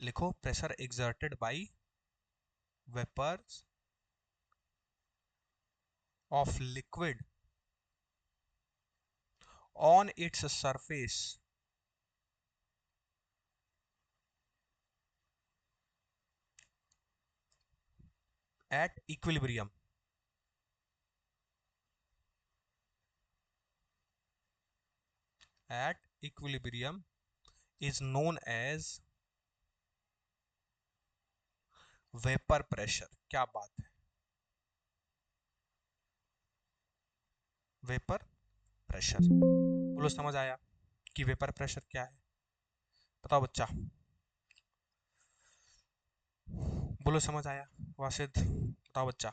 Speaker 1: लिखो pressure exerted by vapours of liquid on its surface at equilibrium, at equilibrium is known as vapour pressure. क्या बात है, वेपर प्रेशर, बोलो समझ आया कि वेपर प्रेशर क्या है? बताओ बच्चा, बोलो समझ आया? वासिद बताओ बच्चा,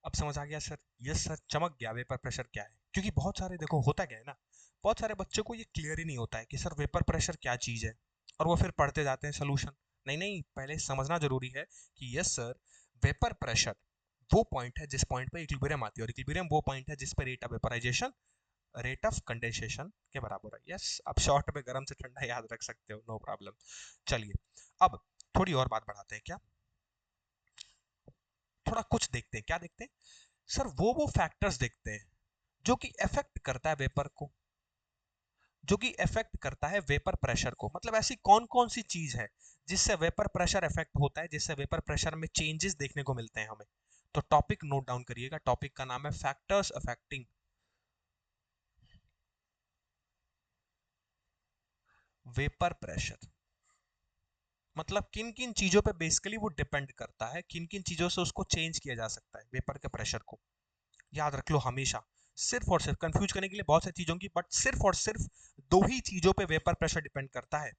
Speaker 1: अब समझ आ गया सर? यस सर, चमक गया वेपर प्रेशर क्या है। क्योंकि बहुत सारे, देखो होता क्या है ना, बहुत सारे बच्चों को ये क्लियर ही नहीं होता है कि सर वेपर प्रेशर क्या चीज है, और वो फिर पढ़ते जाते हैं सोल्यूशन, नहीं नहीं, पहले समझना जरूरी है कि यस सर, वेपर प्रेशर वो पॉइंट है जिस पॉइंट पे इक्विलिब्रियम आती है, और इक्विलिब्रियम वो पॉइंट है जिस पर rate of vaporisation rate of condensation के बराबर है। यस, आप शॉर्ट में गर्म से ठंडा याद रख सकते हो, नो प्रॉब्लम। चलिए अब थोड़ी और बात बढ़ाते हैं क्या, थोड़ा कुछ देखते हैं, क्या देखते हैं सर, वो फैक्टर्स देखते हैं जो कि इफेक्ट करता है वेपर को, जो कि इफेक्ट करता है वेपर प्रेशर को। मतलब ऐसी कौन कौन सी चीज है जिससे वेपर प्रेशर इफेक्ट होता है, जिससे वेपर प्रेशर में चेंजेस देखने को मिलते हैं हमें। तो टॉपिक नोट डाउन करिएगा, टॉपिक का नाम है फैक्टर्स अफेक्टिंग वेपर प्रेशर। मतलब किन किन चीजों पे बेसिकली वो डिपेंड करता है, किन किन चीजों से उसको चेंज किया जा सकता है वेपर के प्रेशर को। याद रख लो हमेशा, सिर्फ और सिर्फ कंफ्यूज करने के लिए बहुत सारी चीजों की, बट सिर्फ और सिर्फ दो ही चीजों पे वेपर प्रेशर डिपेंड करता है।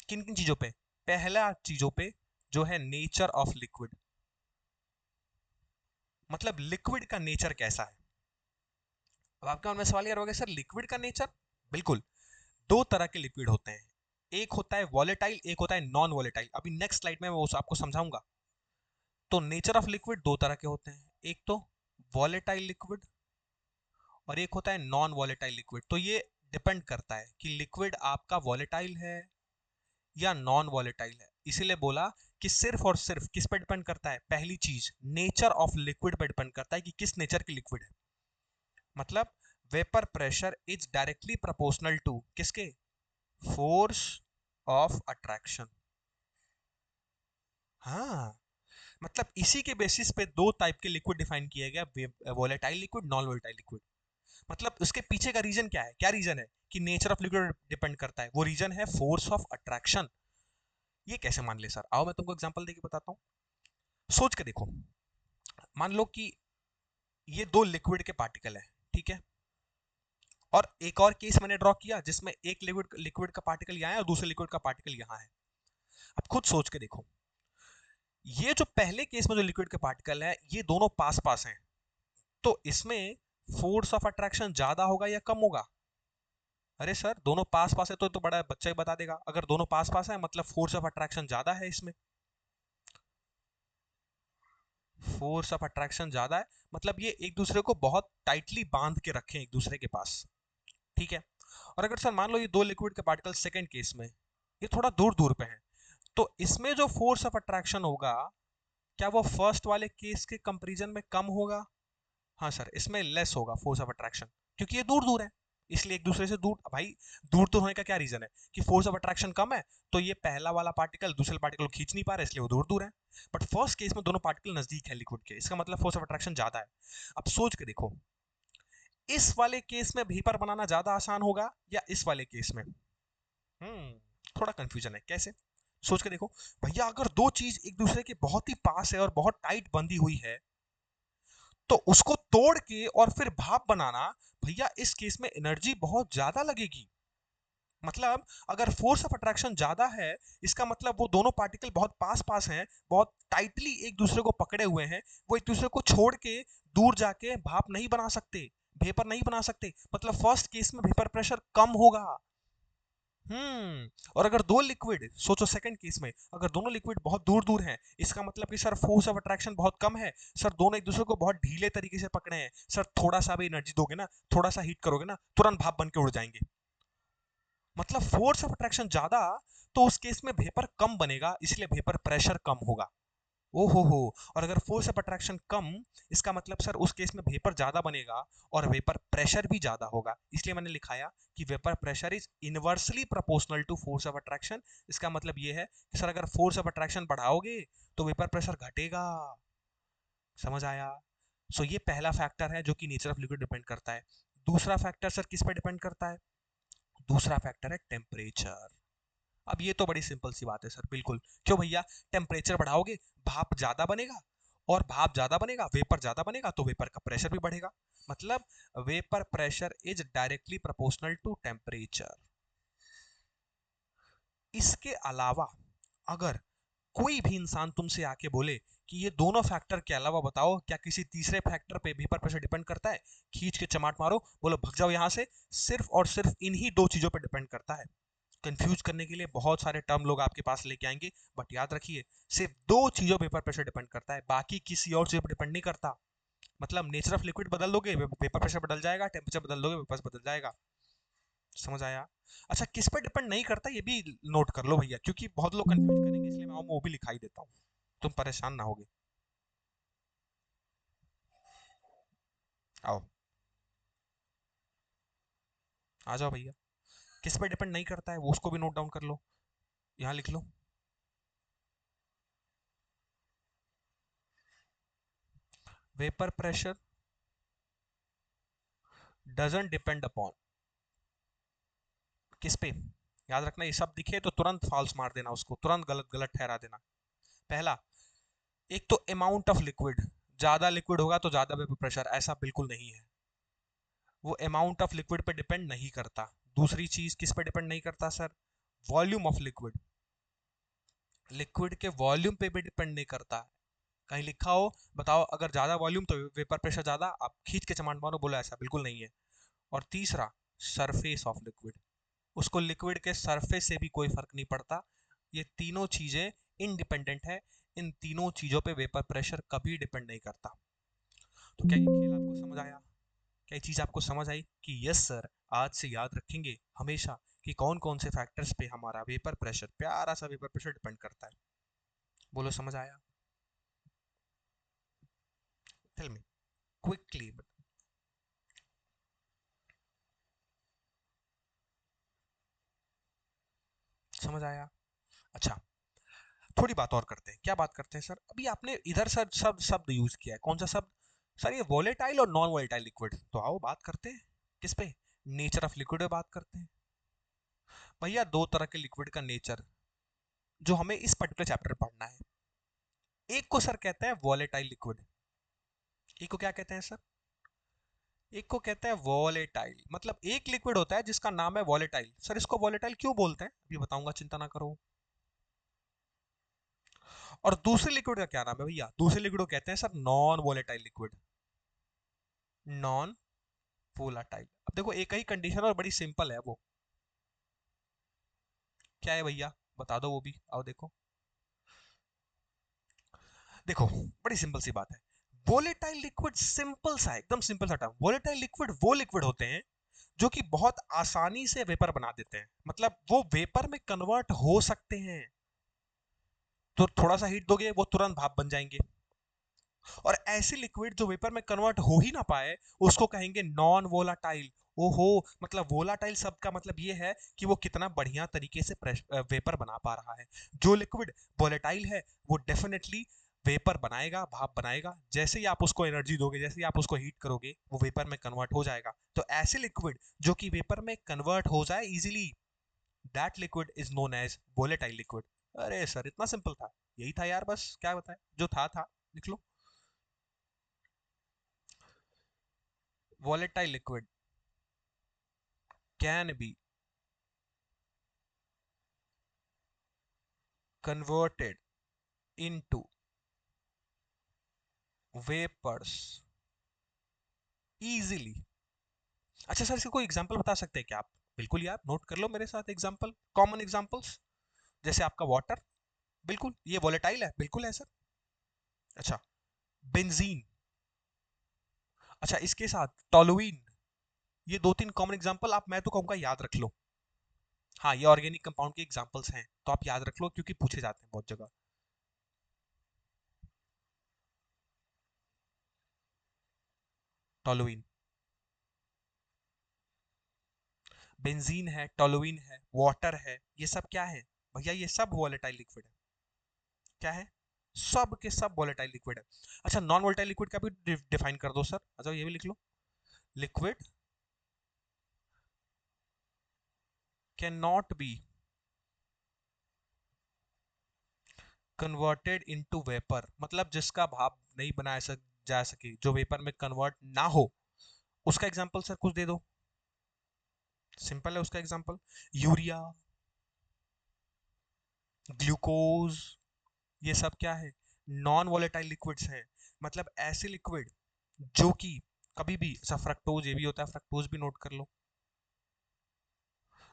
Speaker 1: किन किन चीजों पे? पहला चीजों पे जो है नेचर ऑफ लिक्विड, मतलब लिक्विड का नेचर कैसा है। अब आपके मन में सवाल यार होगा सर लिक्विड का नेचर, बिल्कुल, दो तरह के लिक्विड होते हैं, एक होता है वॉलेटाइल, एक होता है नॉन वॉलेटाइल। अभी नेक्स्ट स्लाइड में मैं वो आपको समझाऊंगा। तो नेचर ऑफ लिक्विड दो तरह के होते हैं, एक तो वॉलेटाइल लिक्विड और एक होता है नॉन वॉलेटाइल लिक्विड। तो ये डिपेंड करता है कि लिक्विड आपका वॉलेटाइल है या नॉन वॉलेटाइल है। इसीलिए बोला कि सिर्फ और सिर्फ किस पे डिपेंड करता है, पहली चीज नेचर ऑफ लिक्विड पे डिपेंड करता है कि किस नेचर की लिक्विड है। मतलब vapour pressure is directly proportional to किसके, फोर्स ऑफ अट्रैक्शन। हाँ, मतलब इसी के बेसिस पे दो टाइप के लिक्विड डिफाइन किया गया, volatile liquid, non volatile liquid. मतलब उसके पीछे का रीजन क्या है, क्या रीजन है कि नेचर ऑफ लिक्विड डिपेंड करता है, वो रीजन है फोर्स ऑफ अट्रैक्शन। ये कैसे मान ले सर, आओ मैं तुमको एग्जांपल देके बताता हूँ। सोच के देखो, मान लो कि ये दो लिक्विड के पार्टिकल है, ठीक है, और एक और केस मैंने ड्रॉ किया जिसमें एक लिक्विड लिक्विड का पार्टिकल यहाँ है और दूसरे लिक्विड का पार्टिकल यहाँ है। अब खुद सोच के देखो, ये जो पहले केस में जो लिक्विड के पार्टिकल है ये दोनों पास पास हैं, तो इसमें फोर्स ऑफ अट्रैक्शन ज्यादा होगा या कम होगा? अरे सर दोनों पास पास है तो बड़ा बच्चा ही बता देगा, अगर दोनों पास पास है मतलब फोर्स ऑफ अट्रैक्शन ज्यादा है इसमें, फोर्स ऑफ अट्रैक्शन ज्यादा है, मतलब ये एक दूसरे को बहुत टाइटली बांध के रखे हैं एक दूसरे के पास, ठीक है। और अगर सर मान लो ये दो लिक्विड के पार्टिकल सेकंड केस में ये थोड़ा दूर दूर पे हैं, तो इसमें जो फोर्स ऑफ अट्रैक्शन होगा क्या वो फर्स्ट वाले केस के कंपैरिजन में कम होगा? हाँ सर, इसमें लेस होगा फोर्स ऑफ अट्रैक्शन, क्योंकि ये दूर दूर है, इसलिए एक दूसरे से दूर। भाई दूर दूर होने का क्या रीजन है कि फोर्स ऑफ अट्रैक्शन कम है, तो ये पहला वाला पार्टिकल दूसरे पार्टिकल को खींच नहीं पा रहा है, इसलिए वो दूर दूर है। बट फर्स्ट केस में दोनों पार्टिकल नजदीक है लिक्विड के, इसका मतलब फोर्स ऑफ अट्रैक्शन ज्यादा है। अब सोच के देखो, इस वाले केस में वेपर बनाना ज्यादा आसान होगा या इस वाले केस में? थोड़ा कंफ्यूजन है, कैसे? सोच के देखो भैया, अगर दो चीज एक दूसरे के बहुत ही पास है और बहुत टाइट बंधी हुई है, तो उसको तोड़ के और फिर भाप बनाना, भैया इस केस में एनर्जी बहुत ज्यादा लगेगी। मतलब अगर फोर्स ऑफ अट्रैक्शन ज्यादा है, इसका मतलब वो दोनों पार्टिकल बहुत पास पास हैं, बहुत टाइटली एक दूसरे को पकड़े हुए हैं, वो एक दूसरे को छोड़ के दूर जाके भाप नहीं बना सकते, वेपर नहीं बना सकते, मतलब फर्स्ट केस में वेपर प्रेशर कम होगा। और अगर दो लिक्विड, सोचो सेकंड केस में अगर दोनों लिक्विड बहुत दूर दूर हैं, इसका मतलब कि सर फोर्स ऑफ अट्रैक्शन बहुत कम है, सर दोनों एक दूसरे को बहुत ढीले तरीके से पकड़े हैं, सर थोड़ा सा भी एनर्जी दोगे ना, थोड़ा सा हीट करोगे ना, तुरंत भाप बन के उड़ जाएंगे। मतलब फोर्स ऑफ अट्रैक्शन ज्यादा, तो उस केस में वेपर कम बनेगा, इसलिए वेपर प्रेशर कम होगा। ओ हो, और अगर फोर्स ऑफ अट्रैक्शन कम, इसका मतलब सर उस केस में वेपर ज्यादा बनेगा और वेपर प्रेशर भी ज्यादा होगा, इसलिए मैंने लिखाया कि vapour pressure is inversely proportional to force of attraction. इसका मतलब ये है कि सर अगर फोर्स ऑफ अट्रैक्शन बढ़ाओगे तो वेपर प्रेशर घटेगा। समझ आया? सो ये पहला फैक्टर है जो कि नेचर ऑफ लिक्विड डिपेंड करता है। दूसरा फैक्टर सर किस पे डिपेंड करता है? दूसरा फैक्टर है टेम्परेचर। अब ये तो बड़ी सिंपल सी बात है सर, बिल्कुल, क्यों भैया, टेम्परेचर बढ़ाओगे भाप ज्यादा बनेगा, और भाप ज्यादा बनेगा वेपर ज्यादा बनेगा, तो वेपर का प्रेशर भी बढ़ेगा। मतलब vapour pressure is directly proportional to temperature. इसके अलावा अगर कोई भी इंसान तुमसे आके बोले कि ये दोनों फैक्टर के अलावा बताओ क्या किसी तीसरे फैक्टर पे वेपर प्रेशर डिपेंड करता है, खींच के चमाट मारो, बोलो भग जाओ यहां से, सिर्फ और सिर्फ इन्हीं दो चीजों पे डिपेंड करता है। कंफ्यूज करने के लिए बहुत सारे टर्म लोग आपके पास लेके आएंगे, बट याद रखिए सिर्फ दो चीजों पे वेपर प्रेशर डिपेंड करता है, बाकी किसी और चीज पर डिपेंड नहीं करता। मतलब नेचर ऑफ लिक्विड बदल दोगे वेपर प्रेशर बदल जाएगा, टेम्परेचर बदल दोगे वेपर बदल जाएगा। समझ आया? अच्छा, किस पे डिपेंड नहीं करता ये भी नोट कर लो भैया, क्योंकि बहुत लोग कंफ्यूज करेंगे, इसलिए मैं वो भी लिखाई देता हूँ, तुम परेशान ना होगे। आओ, आ जाओ भैया। किस पे डिपेंड नहीं करता है वो उसको भी नोट डाउन कर लो, यहाँ लिख लो। Vapour pressure doesn't depend upon, किस पे? याद रखना, ये सब दिखे तो तुरंत फॉल्स मार देना, उसको तुरंत गलत गलत ठहरा देना। पहला, एक तो अमाउंट ऑफ लिक्विड, ज्यादा लिक्विड होगा तो ज्यादा वेपर प्रेशर, ऐसा बिल्कुल नहीं है, वो अमाउंट ऑफ लिक्विड पे डिपेंड नहीं करता। दूसरी चीज किस पे डिपेंड नहीं करता sir? Volume of liquid, liquid के वॉल्यूम पे भी डिपेंड नहीं करता। कहीं लिखा हो बताओ, अगर ज्यादा वॉल्यूम तो वेपर प्रेशर ज्यादा, आप खींच के चमाट मारो बोलो, ऐसा बिल्कुल नहीं है। और तीसरा, सरफेस ऑफ लिक्विड, उसको लिक्विड के सरफेस से भी कोई फर्क नहीं पड़ता। ये तीनों चीजें इंडिपेंडेंट है, इन तीनों चीजों पे वेपर प्रेशर कभी डिपेंड नहीं करता। तो क्या ये खेल आपको समझ आया? क्या ये चीज आपको समझ आई कि यस सर, आज से याद रखेंगे हमेशा कि कौन कौन से फैक्टर्स पे हमारा वेपर प्रेशर, प्यारा सा वेपर प्रेशर डिपेंड करता है? बोलो, समझ आया? Tell me quickly. समझ आया? अच्छा, थोड़ी बात और करते हैं। क्या बात करते हैं सर? अभी आपने इधर सर सब शब्द यूज किया है, कौन सा शब्द? सर ये वोलेटाइल और नॉन वोलेटाइल लिक्विड, तो आओ बात करते हैं किस पे, नेचर ऑफ लिक्विड पे बात करते हैं। भैया दो तरह के लिक्विड का नेचर जो हमें इस पर्टिकुलर चैप्टर में पढ़ना है, एक को सर कहते हैं वोलेटाइल लिक्विड, एक को क्या कहते हैं सर? एक को कहते हैं वोलेटाइल। मतलब एक लिक्विड होता है जिसका नाम है वोलेटाइल। सर इसको वोलेटाइल क्यों बोलते हैं अभी बताऊंगा, चिंता ना करो। और दूसरे लिक्विड का क्या नाम है भैया? दूसरे लिक्विड को कहते हैं sir non volatile liquid, non volatile. अब देखो एक ही कंडीशन और बड़ी सिंपल है वो, क्या है भैया बता दो वो भी, आओ देखो। देखो बड़ी सिंपल सी बात है, वोलेटाइल लिक्विड सिंपल सा, एकदम सिंपल सा टर्म। वोलेटाइल लिक्विड वो लिक्विड होते हैं जो कि बहुत आसानी से वेपर बना देते हैं, मतलब वो वेपर में कन्वर्ट हो सकते हैं, तो थोड़ा सा हीट दोगे वो तुरंत भाप बन जाएंगे। और ऐसे लिक्विड जो वेपर में कन्वर्ट हो ही ना पाए उसको कहेंगे नॉन वोलाटाइल। ओहो, मतलब वोलाटाइल शब्द का मतलब ये है कि वो कितना बढ़िया तरीके से वेपर बना पा रहा है। जो लिक्विड वोलेटाइल है वो डेफिनेटली वेपर बनाएगा, भाप बनाएगा, जैसे ही आप उसको एनर्जी दोगे, जैसे ही आप उसको हीट करोगे वो वेपर में कन्वर्ट हो जाएगा। तो ऐसे लिक्विड जो कि वेपर में कन्वर्ट हो जाए easily, that liquid is known as volatile liquid. अरे सर इतना सिंपल था, यही था यार, बस क्या बताएं, जो था लिख लो। volatile liquid can be converted into vapors easily। अच्छा सर इसका कोई एग्जांपल बता सकते हैं क्या आप? बिल्कुल यार, नोट कर लो मेरे साथ एग्जांपल, कॉमन एग्जांपल्स। जैसे आपका वाटर, बिल्कुल ये वोलेटाइल है, बिल्कुल है सर। अच्छा, बेंजीन, अच्छा इसके साथ टोलुइन, ये दो तीन कॉमन एग्जांपल आप, मैं तो कहूंगा याद रख लो। हाँ ये ऑर्गेनिक कंपाउंड के एग्जांपल्स हैं, तो आप याद रख लो क्योंकि पूछे जाते हैं बहुत जगह। टोलुइन, बेंजीन है, टोलुइन है, वाटर है, ये सब क्या है भैया? ये सब वोलेटाइल लिक्विड है। क्या है? सब के सब वोलेटाइल लिक्विड है। अच्छा, नॉन वोलेटाइल लिक्विड का भी डिफाइन कर दो सर, अच्छा ये भी लिख लो। Liquid can not be converted into vapour, मतलब जिसका भाप नहीं बनाया जा सके, जो वेपर में कन्वर्ट ना हो, उसका एग्जांपल सर कुछ दे दो। सिंपल है उसका एग्जांपल, यूरिया, ग्लूकोज, ये सब क्या है? नॉन वोलेटाइल लिक्विड्स हैं। मतलब ऐसे लिक्विड जो कि कभी भी, अच्छा फ्रक्टोज ये भी होता है, फ्रक्टोज भी नोट कर लो।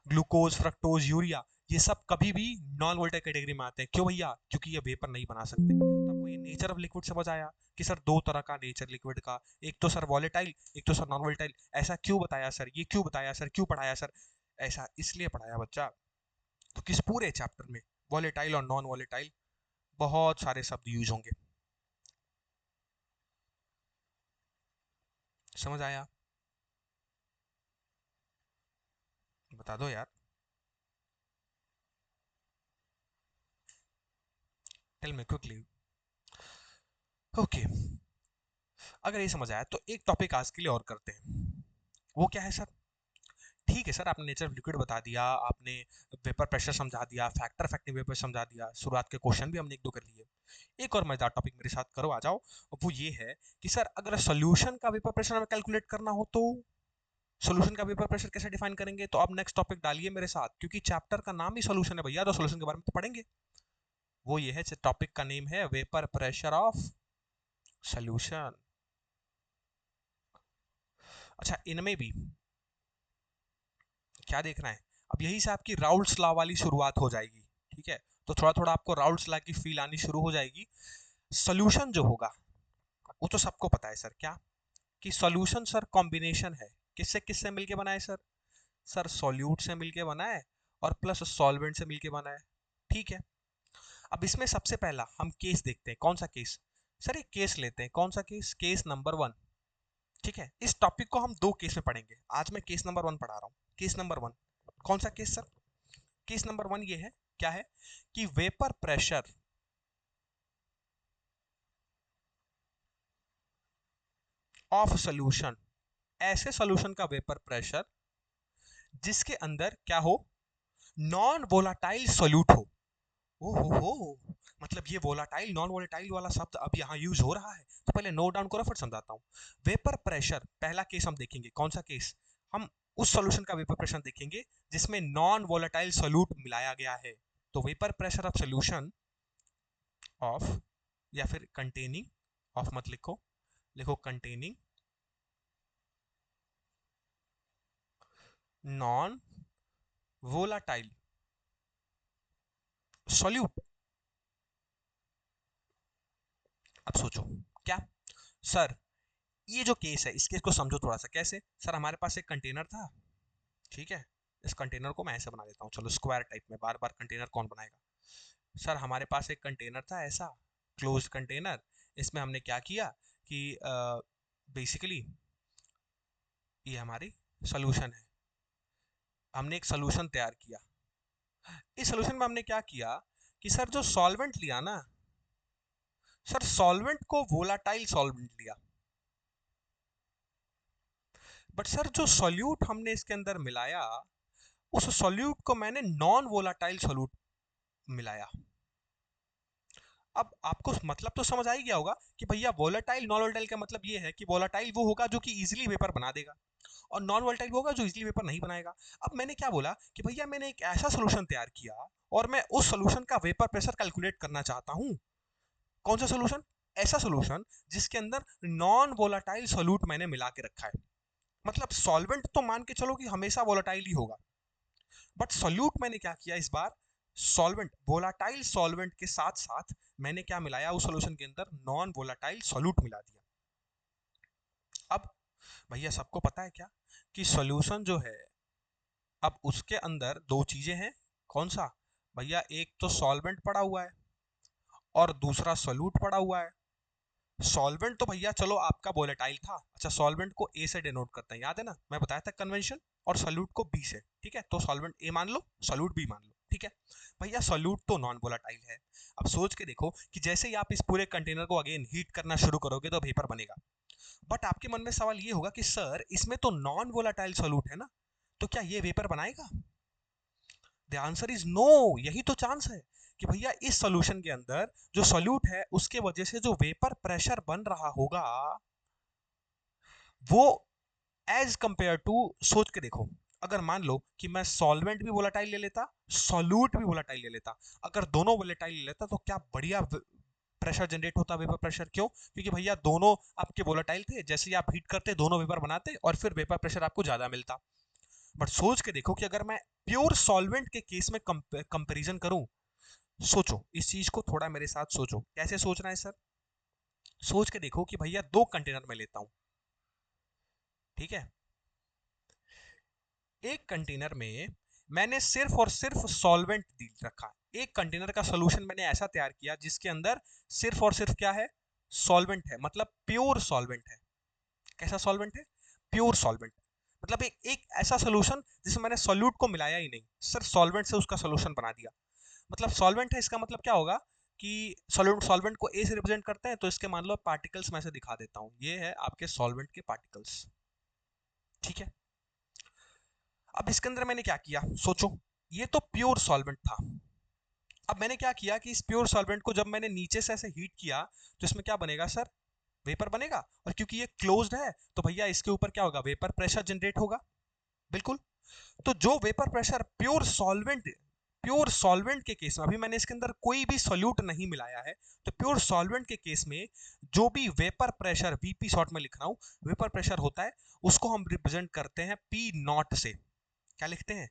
Speaker 1: ग्लूकोज, फ्रक्टोज, यूरिया, ये सब कभी भी नॉन वोलेटाइल कैटेगरी में आते हैं। क्यों भैया? क्योंकि ये वेपर नहीं बना सकते। तो आपको ये नेचर ऑफ लिक्विड समझ आया कि सर दो तरह का नेचर लिक्विड का, एक तो सर वॉलेटाइल, एक तो सर नॉन वोलेटाइल। ऐसा क्यों बताया सर? ये क्यों बताया सर? क्यों पढ़ाया सर? ऐसा इसलिए पढ़ाया बच्चा, तो किस पूरे चैप्टर में वॉलेटाइल और नॉन वॉलेटाइल बहुत सारे शब्द यूज होंगे। समझ आया? बता दो यार। Tell me quickly. ओके, अगर ये समझ आया तो एक टॉपिक आज के लिए और करते हैं। वो क्या है सर? ठीक है सर, आपने नेचर ऑफ लिक्विड बता दिया, आपने वेपर प्रेशर समझा दिया, फैक्टर इफेक्टिव वेपर समझा दिया, शुरुआत के क्वेश्चन भी हमने एक दो कर लिए। एक और मजेदार टॉपिक मेरे साथ करो, आ जाओ। वो ये है कि सर अगर सॉल्यूशन का वेपर प्रेशर हमें कैलकुलेट करना हो तो सॉल्यूशन का वेपर प्रेशर कैसे डिफाइन करेंगे? तो अब नेक्स्ट टॉपिक डालिए मेरे साथ, क्योंकि चैप्टर का नाम ही सॉल्यूशन है भैया, तो सॉल्यूशन के बारे में तो पढ़ेंगे। वो ये है, टॉपिक का नेम है वेपर प्रेशर ऑफ सॉल्यूशन। अच्छा, इनमें भी क्या देखना है? अब यही से आपकी राउल्ट्स लॉ वाली शुरुआत हो जाएगी। ठीक है, तो थोड़ा थोड़ा आपको राउल्ट्स लॉ की फील आनी शुरू हो जाएगी। सॉल्यूशन जो होगा वो तो सबको पता है सर, क्या कि सॉल्यूशन सर कॉम्बिनेशन है। किससे किससे मिलके बना है सर? सर सॉल्यूट से मिलके बना है और प्लस सॉल्वेंट से मिलके बना है। ठीक है, अब इसमें सबसे पहला हम केस देखते हैं। कौन सा केस? सर एक केस लेते हैं। कौन सा केस? Case number 1। ठीक है, इस टॉपिक को हम दो केस में पढ़ेंगे। आज मैं केस नंबर 1 पढ़ा रहा हूँ। केस नंबर 1 कौन सा केस सर? केस नंबर 1 ये है, क्या है कि वेपर प्रेशर ऑफ सॉल्यूशन, ऐसे सॉल्यूशन का वेपर प्रेशर जिसके अंदर क्या हो? नॉन वोलाटाइल सॉल्यूट हो। हो, मतलब ये वोलाटाइल नॉन वोलाटाइल वाला शब्द अब यहाँ यूज हो रहा है, तो पहले नोट डाउन करो फिर समझाता हूँ। वेपर प्रेशर, पहला केस हम देखेंगे। कौन सा केस? हम उस सॉल्यूशन का वेपर प्रेशर देखेंगे जिसमें नॉन वोलाटाइल सॉल्यूट मिलाया गया है। तो vapour pressure of solution of, या फिर कंटेनिंग, ऑफ मत लिखो, लिखो कंटेनिंग नॉन वोलाटाइल सॉल्यूट। अब सोचो क्या सर, ये जो केस है इस केस को समझो थोड़ा सा। कैसे सर? हमारे पास एक कंटेनर था। ठीक है, इस कंटेनर को मैं ऐसे बना देता हूँ, चलो स्क्वायर टाइप में। बार बार कंटेनर कौन बनाएगा? सर हमारे पास एक कंटेनर था ऐसा, क्लोज्ड कंटेनर। इसमें हमने क्या किया कि बेसिकली ये हमारी सोल्यूशन है। हमने एक सोल्यूशन तैयार किया। इस सोल्यूशन में हमने क्या किया कि सर जो सॉल्वेंट लिया ना, सर सॉल्वेंट को वोलाटाइल सॉल्वेंट लिया। बट सर जो सॉल्यूट हमने इसके अंदर मिलाया, उस सॉल्यूट को मैंने नॉन वोलाटाइल सॉल्यूट मिलाया। अब आपको मतलब तो समझ आ ही गया होगा कि भैया वोलेटाइल नॉन वोलेटाइल का मतलब ये है कि वोलेटाइल वो होगा जो कि इजीली वेपर बना देगा, और नॉन वोलेटाइल वो होगा जो इजीली वेपर नहीं बनाएगा। अब मैंने क्या बोला कि भैया मैंने एक ऐसा सोल्यूशन तैयार किया और मैं उस सोल्यूशन का वेपर प्रेशर कैलकुलेट करना चाहता हूँ। कौन सा सोल्यूशन? ऐसा सोल्यूशन जिसके अंदर नॉन वोलेटाइल सोल्यूट मैंने मिला के रखा है। मतलब सॉल्वेंट तो मान के चलो कि हमेशा वोलेटाइल ही होगा, बट सॉल्यूट मैंने क्या किया इस बार? सॉल्वेंट, वोलाटाइल सॉल्वेंट के साथ साथ मैंने क्या मिलाया उस सॉल्यूशन के अंदर? नॉन वोलाटाइल सॉल्यूट मिला दिया। अब भैया सबको पता है क्या कि सॉल्यूशन जो है, अब उसके अंदर दो चीजें हैं। कौन सा? भैया एक तो सॉल्वेंट पड़ा हुआ है और दूसरा सॉल्यूट पड़ा हुआ है। सॉल्वेंट तो भैया चलो आपका वोलेटाइल था। अच्छा, सॉल्वेंट को ए से डिनोट करते हैं, याद है ना? मैं बताया था कन्वेंशन। और सॉल्यूट को बी से। ठीक है, तो सॉल्वेंट ए मान लो, सॉल्यूट बी मान लो। ठीक है भैया, सॉल्यूट तो नॉन वोलेटाइल है। अब सोच के देखो कि जैसे ही आप इस पूरे कंटेनर को अगेन हीट करना शुरू करोगे तो वेपर बनेगा। बट आपके मन में सवाल ये होगा कि सर इसमें तो नॉन वोलेटाइल सॉल्यूट है ना, तो क्या ये वेपर बनाएगा? The answer is no. यही तो चांस है कि भैया इस सॉल्यूशन के अंदर जो सॉल्यूट है उसके वजह से जो वेपर प्रेशर बन रहा होगा वो एज कंपेयर टू, सोच के देखो, अगर मान लो कि मैं सॉल्वेंट भी वोलेटाइल ले लेता, सॉल्यूट भी वोलेटाइल ले लेता, अगर दोनों वोलेटाइल ले लेता तो क्या बढ़िया प्रेशर जनरेट होता, वेपर प्रेशर। क्यों? क्योंकि भैया दोनों आपके वोलेटाइल थे, जैसे ही आप हीट करते दोनों वेपर बनाते और फिर वेपर प्रेशर आपको ज्यादा मिलता। बट सोच के देखो कि अगर मैं प्योर सॉल्वेंट के केस में कंपैरिजन करूं, सोचो इस चीज को थोड़ा मेरे साथ सोचो, कैसे सोचना है सर। सोच के देखो कि भैया 2 कंटेनर में लेता हूं, ठीक है। एक कंटेनर में मैंने सिर्फ और सिर्फ सॉल्वेंट रखा। एक कंटेनर का सोल्यूशन मैंने ऐसा तैयार किया जिसके अंदर सिर्फ और सिर्फ क्या है, सॉल्वेंट है, मतलब प्योर सॉल्वेंट है। कैसा सॉल्वेंट है, प्योर सॉल्वेंट। मतलब एक ऐसा सोल्यूशन जिसमें मैंने सॉल्यूट को मिलाया ही नहीं, सिर्फ सॉल्वेंट से उसका सोल्यूशन बना दिया। मतलब सॉल्वेंट है, इसका मतलब क्या होगा कि सॉल्वेंट सॉल्वेंट को ए से रिप्रेजेंट करते हैं, तो इसके मान लो पार्टिकल्स मैं से दिखा देता हूं, ये है आपके सॉल्वेंट के पार्टिकल्स, ठीक है। अब इसके अंदर मैंने क्या किया, सोचो, ये तो प्योर सॉल्वेंट था। अब मैंने क्या किया कि इस प्योर सॉल्वेंट को जब मैंने नीचे से ऐसे हीट किया तो इसमें क्या बनेगा सर, वेपर बनेगा। और क्योंकि ये क्लोज्ड है तो भैया इसके ऊपर क्या होगा, वेपर प्रेशर जनरेट होगा। बिल्कुल। तो जो वेपर प्रेशर प्योर सॉल्वेंट के केस में, अभी मैंने इसके अंदर कोई भी सोल्यूट नहीं मिलाया है, तो प्योर सॉल्वेंट के केस में जो भी वेपर प्रेशर, वीपी शॉर्ट में लिख रहा हूं, वेपर प्रेशर होता है, उसको हम रिप्रेजेंट करते हैं पी नॉट से। क्या लिखते हैं,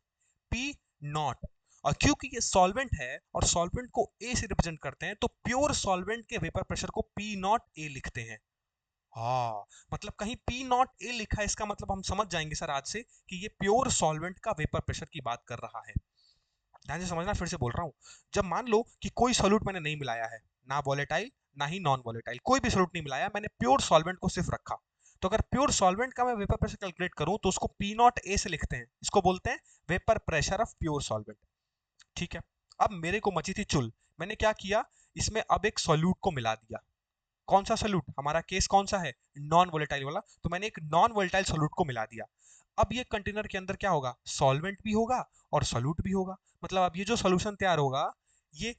Speaker 1: पी नॉट। और क्योंकि ये सॉल्वेंट है और सॉल्वेंट को ए से रिप्रेजेंट करते हैं, तो प्योर सॉल्वेंट के वेपर प्रेशर को पी नॉट ए लिखते हैं। हाँ, मतलब कहीं पी नॉट ए लिखा है, इसका मतलब हम समझ जाएंगे सर आज से कि ये प्योर सॉल्वेंट का वेपर प्रेशर की बात कर रहा है। ध्यान से समझना, फिर से बोल रहा हूं। जब मान लो कि कोई सॉल्यूट मैंने नहीं मिलाया है, ना वॉलेटाइल ना ही नॉन वॉलेटाइल, कोई भी सॉल्यूट नहीं मिलाया, मैंने प्योर सॉल्वेंट को सिर्फ रखा, तो अगर प्योर सॉल्वेंट का मैं वेपर प्रेशर कैलकुलेट करूं तो उसको पी नॉट ए से लिखते हैं, इसको बोलते हैं vapour pressure of pure solvent, ठीक है। अब मेरे को मची थी चुल, मैंने क्या किया, इसमें अब एक सॉल्यूट को मिला दिया। कौन सा सोल्यूट, हमारा केस कौन सा है, नॉन वोलेटाइल वाला, तो मैंने एक नॉन वोलेटाइल सोल्यूट को मिला दिया। अब ये कंटेनर के अंदर क्या होगा, सॉल्वेंट भी होगा और सोल्यूट भी होगा। मतलब अब ये जो सोल्यूशन तैयार होगा, ये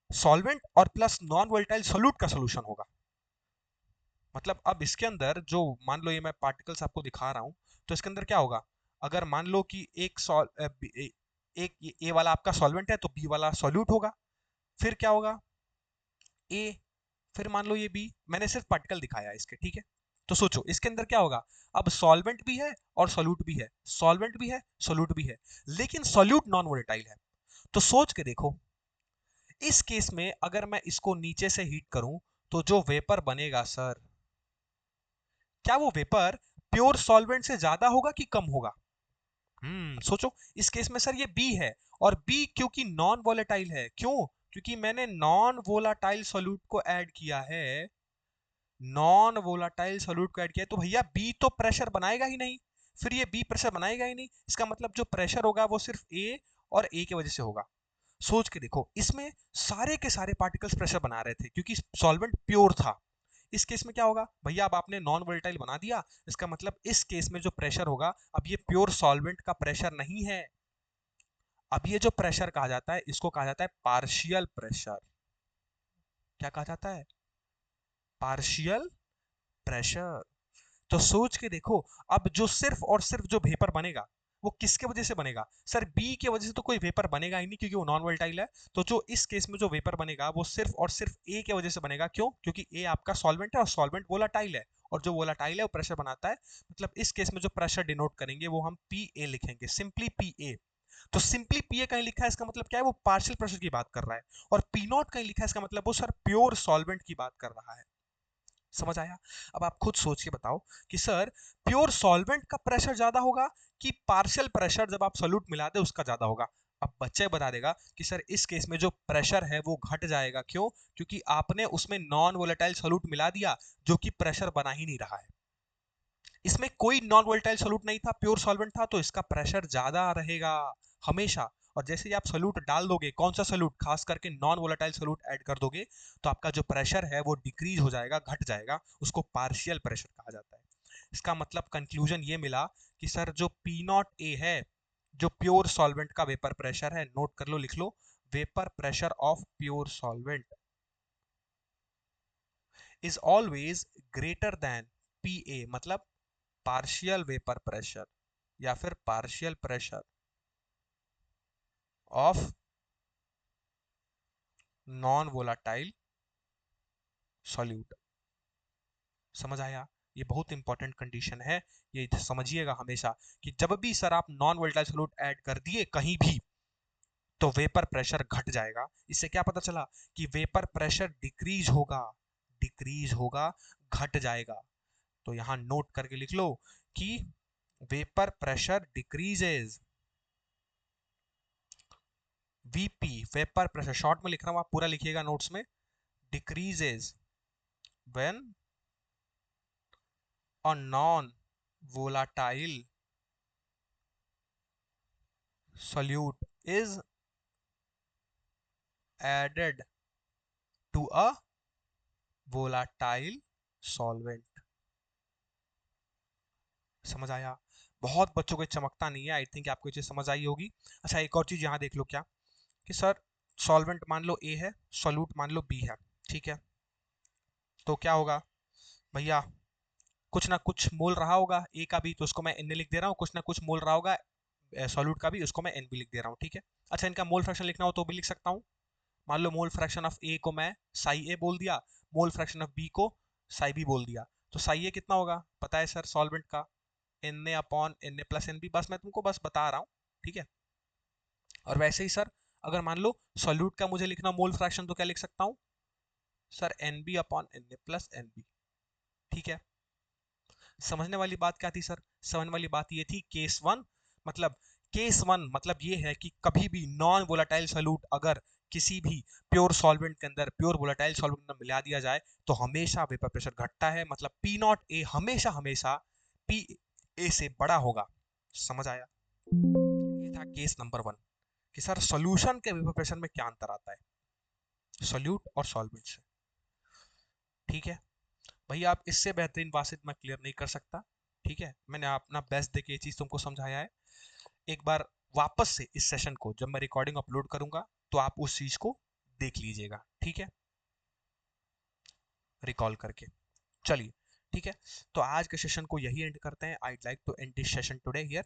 Speaker 1: सॉल्वेंट और प्लस नॉन वोलेटाइल सोल्यूट का सोल्यूशन होगा। मतलब अब इसके अंदर जो, मान लो ये मैं पार्टिकल्स आपको दिखा रहा हूं, तो इसके अंदर क्या होगा, अगर मान लो कि एक ए वाला आपका सॉल्वेंट है तो बी वाला सोल्यूट होगा, फिर क्या होगा, ए, फिर मान लो ये बी, मैंने सिर्फ पार्टिकल दिखाया इसके, ठीक है। तो सोचो इसके अंदर क्या होगा, अब सॉल्वेंट भी है और सोल्यूट भी है, सॉल्वेंट भी है सोल्यूट भी है, लेकिन सोल्यूट नॉन वोलेटाइल है। तो सोच के देखो, इस केस में अगर मैं इसको नीचे से हीट करूं तो जो वेपर बनेगा सर, क्या वो वेपर प्योर सॉल्वेंट से ज्यादा होगा कि कम होगा। सोचो, इस केस में सर ये बी है, और बी क्योंकि नॉन वोलेटाइल है, क्यों, क्योंकि मैंने नॉन वोलाटाइल सोल्यूट को ऐड किया है, नॉन वोलाटाइल सोल्यूट को ऐड किया है, तो भैया बी तो प्रेशर बनाएगा ही नहीं, फिर ये बी प्रेशर बनाएगा ही नहीं, इसका मतलब जो प्रेशर होगा वो सिर्फ ए और ए की वजह से होगा। सोच के देखो, इसमें सारे के सारे पार्टिकल्स प्रेशर बना रहे थे क्योंकि सॉल्वेंट प्योर था। इस केस में क्या होगा भैया, अब आपने नॉन वोलेटाइल बना दिया, इसका मतलब इस केस में जो प्रेशर होगा, अब ये प्योर सॉल्वेंट का प्रेशर नहीं है, अब ये जो प्रेशर कहा जाता है, इसको कहा जाता है पार्शियल प्रेशर। क्या कहा जाता है, पार्शियल प्रेशर। तो सोच के देखो, अब जो सिर्फ और सिर्फ जो वेपर बनेगा, वो किसके वजह से बनेगा सर, बी के वजह से तो कोई वेपर बनेगा ही नहीं क्योंकि वो नॉन वोलेटाइल है। तो जो इस केस में जो वेपर बनेगा वो सिर्फ और सिर्फ ए के वजह से बनेगा, क्यों, क्योंकि ए आपका सॉल्वेंट है और सॉल्वेंट वोलाटाइल है, और जो वोलाटाइल है वो प्रेशर बनाता है। मतलब इस केस में जो प्रेशर डिनोट करेंगे वो हम पी ए लिखेंगे, सिंपली पी ए। तो सिंपली पी ए कहीं लिखा है, इसका मतलब क्या है, वो पार्शियल प्रेशर की बात कर रहा है। और पी नॉट कहीं लिखा है, इसका मतलब वो सर प्योर सॉल्वेंट की बात कर रहा है। समझ आया। अब आप खुद सोच के बताओ कि सर प्योर सॉल्वेंट का प्रेशर ज्यादा होगा कि पार्शियल प्रेशर जब आप सोल्यूट मिला दे उसका ज्यादा होगा। अब बच्चे बता देगा कि सर इस केस में जो प्रेशर है वो घट जाएगा, क्यों, क्योंकि आपने उसमें नॉन वोलेटाइल सोल्यूट मिला दिया जो कि प्रेशर बना ही नहीं रहा है। इसमें कोई नॉन वोलेटाइल सोल्यूट नहीं था, प्योर सॉल्वेंट था, तो इसका प्रेशर ज्यादा रहेगा हमेशा। और जैसे ही आप सोल्यूट डाल दोगे, कौन सा सोल्यूट, खास करके नॉन वोलेटाइल सोल्यूट ऐड कर दोगे, तो आपका जो प्रेशर है वो डिक्रीज हो जाएगा, घट जाएगा, उसको पार्शियल प्रेशर कहा जाता है। इसका मतलब कंक्लूजन ये मिला कि सर जो पी नॉट ए है, जो प्योर सॉल्वेंट का वेपर प्रेशर है, नोट कर लो, लिख लो, vapour pressure of pure solvent is always greater than P A, मतलब पार्शियल वेपर प्रेशर या फिर partial pressure of non volatile solute. समझ आया। ये बहुत इंपॉर्टेंट कंडीशन है, ये समझिएगा हमेशा कि जब भी सर आप नॉन वोलेटाइल सॉल्यूट ऐड कर दिए कहीं भी तो वेपर प्रेशर घट जाएगा। इससे क्या पता चला कि वेपर प्रेशर डिक्रीज होगा, घट जाएगा। तो यहां नोट करके लिख लो कि vapour pressure decreases, VP vapour pressure short में लिख रहा हूं, आप पूरा लिखिएगा नोट्स में, decreases when a non volatile solute is added to a volatile solvent। समझ आया? बहुत बच्चों को चमकता नहीं है, आई थिंक आपको ये चीज समझ आई होगी। अच्छा एक और चीज यहाँ देख लो क्या, कि सर सॉल्वेंट मान लो ए है, सोल्यूट मान लो बी है, ठीक है? तो क्या होगा भैया, कुछ ना कुछ मोल रहा होगा ए का भी, तो उसको मैं एन लिख दे रहा हूँ, कुछ ना कुछ मोल रहा होगा सॉल्यूट का भी, उसको मैं एन भी लिख दे रहा हूँ, ठीक है? अच्छा इनका मोल फ्रैक्शन लिखना हो तो भी लिख सकता हूँ। मान लो मोल फ्रैक्शन ऑफ ए को मैं साई ए बोल दिया, मोल फ्रैक्शन ऑफ बी को साई बी बोल दिया, तो साई ए कितना होगा पता है सर सॉल्वेंट का, N A upon N A plus N B, बस मैं तुमको बस बता रहा हूँ, ठीक है? और वैसे ही सर अगर मान लो सॉल्यूट का मुझे लिखना मोल फ्रैक्शन, तो क्या लिख सकता हूँ sir, N B upon N A plus N B, ठीक है? समझने वाली बात क्या थी सर? समझने वाली बात ये थी केस वन, मतलब केस वन मतलब ये है कि कभी भी नॉन वोलाटाइल सॉल्यूट अगर किसी भी प्योर सॉल्वेंट के अंदर, प्योर वोलाटाइल सॉल्वेंट में मिला दिया जाए तो हमेशा वेपर प्रेशर घटता है, मतलब पी नॉट ए हमेशा हमेशा पी ए से बड़ा होगा। समझ आया? ये था केस नंबर वन कि सर सॉल्यूशन के वेपर प्रेशर में क्या अंतर आता है सॉल्यूट और सॉल्वेंट से, ठीक है? भैया आप इससे बेहतरीन बात मैं क्लियर नहीं कर सकता, ठीक है? मैंने अपना बेस्ट देके ये चीज तुमको समझाया है। एक बार वापस से इस सेशन को जब मैं रिकॉर्डिंग अपलोड करूंगा तो आप उस चीज को देख लीजिएगा, ठीक है? रिकॉल करके। चलिए ठीक है, तो आज के सेशन को यही एंड करते हैं। I like to end this session today here.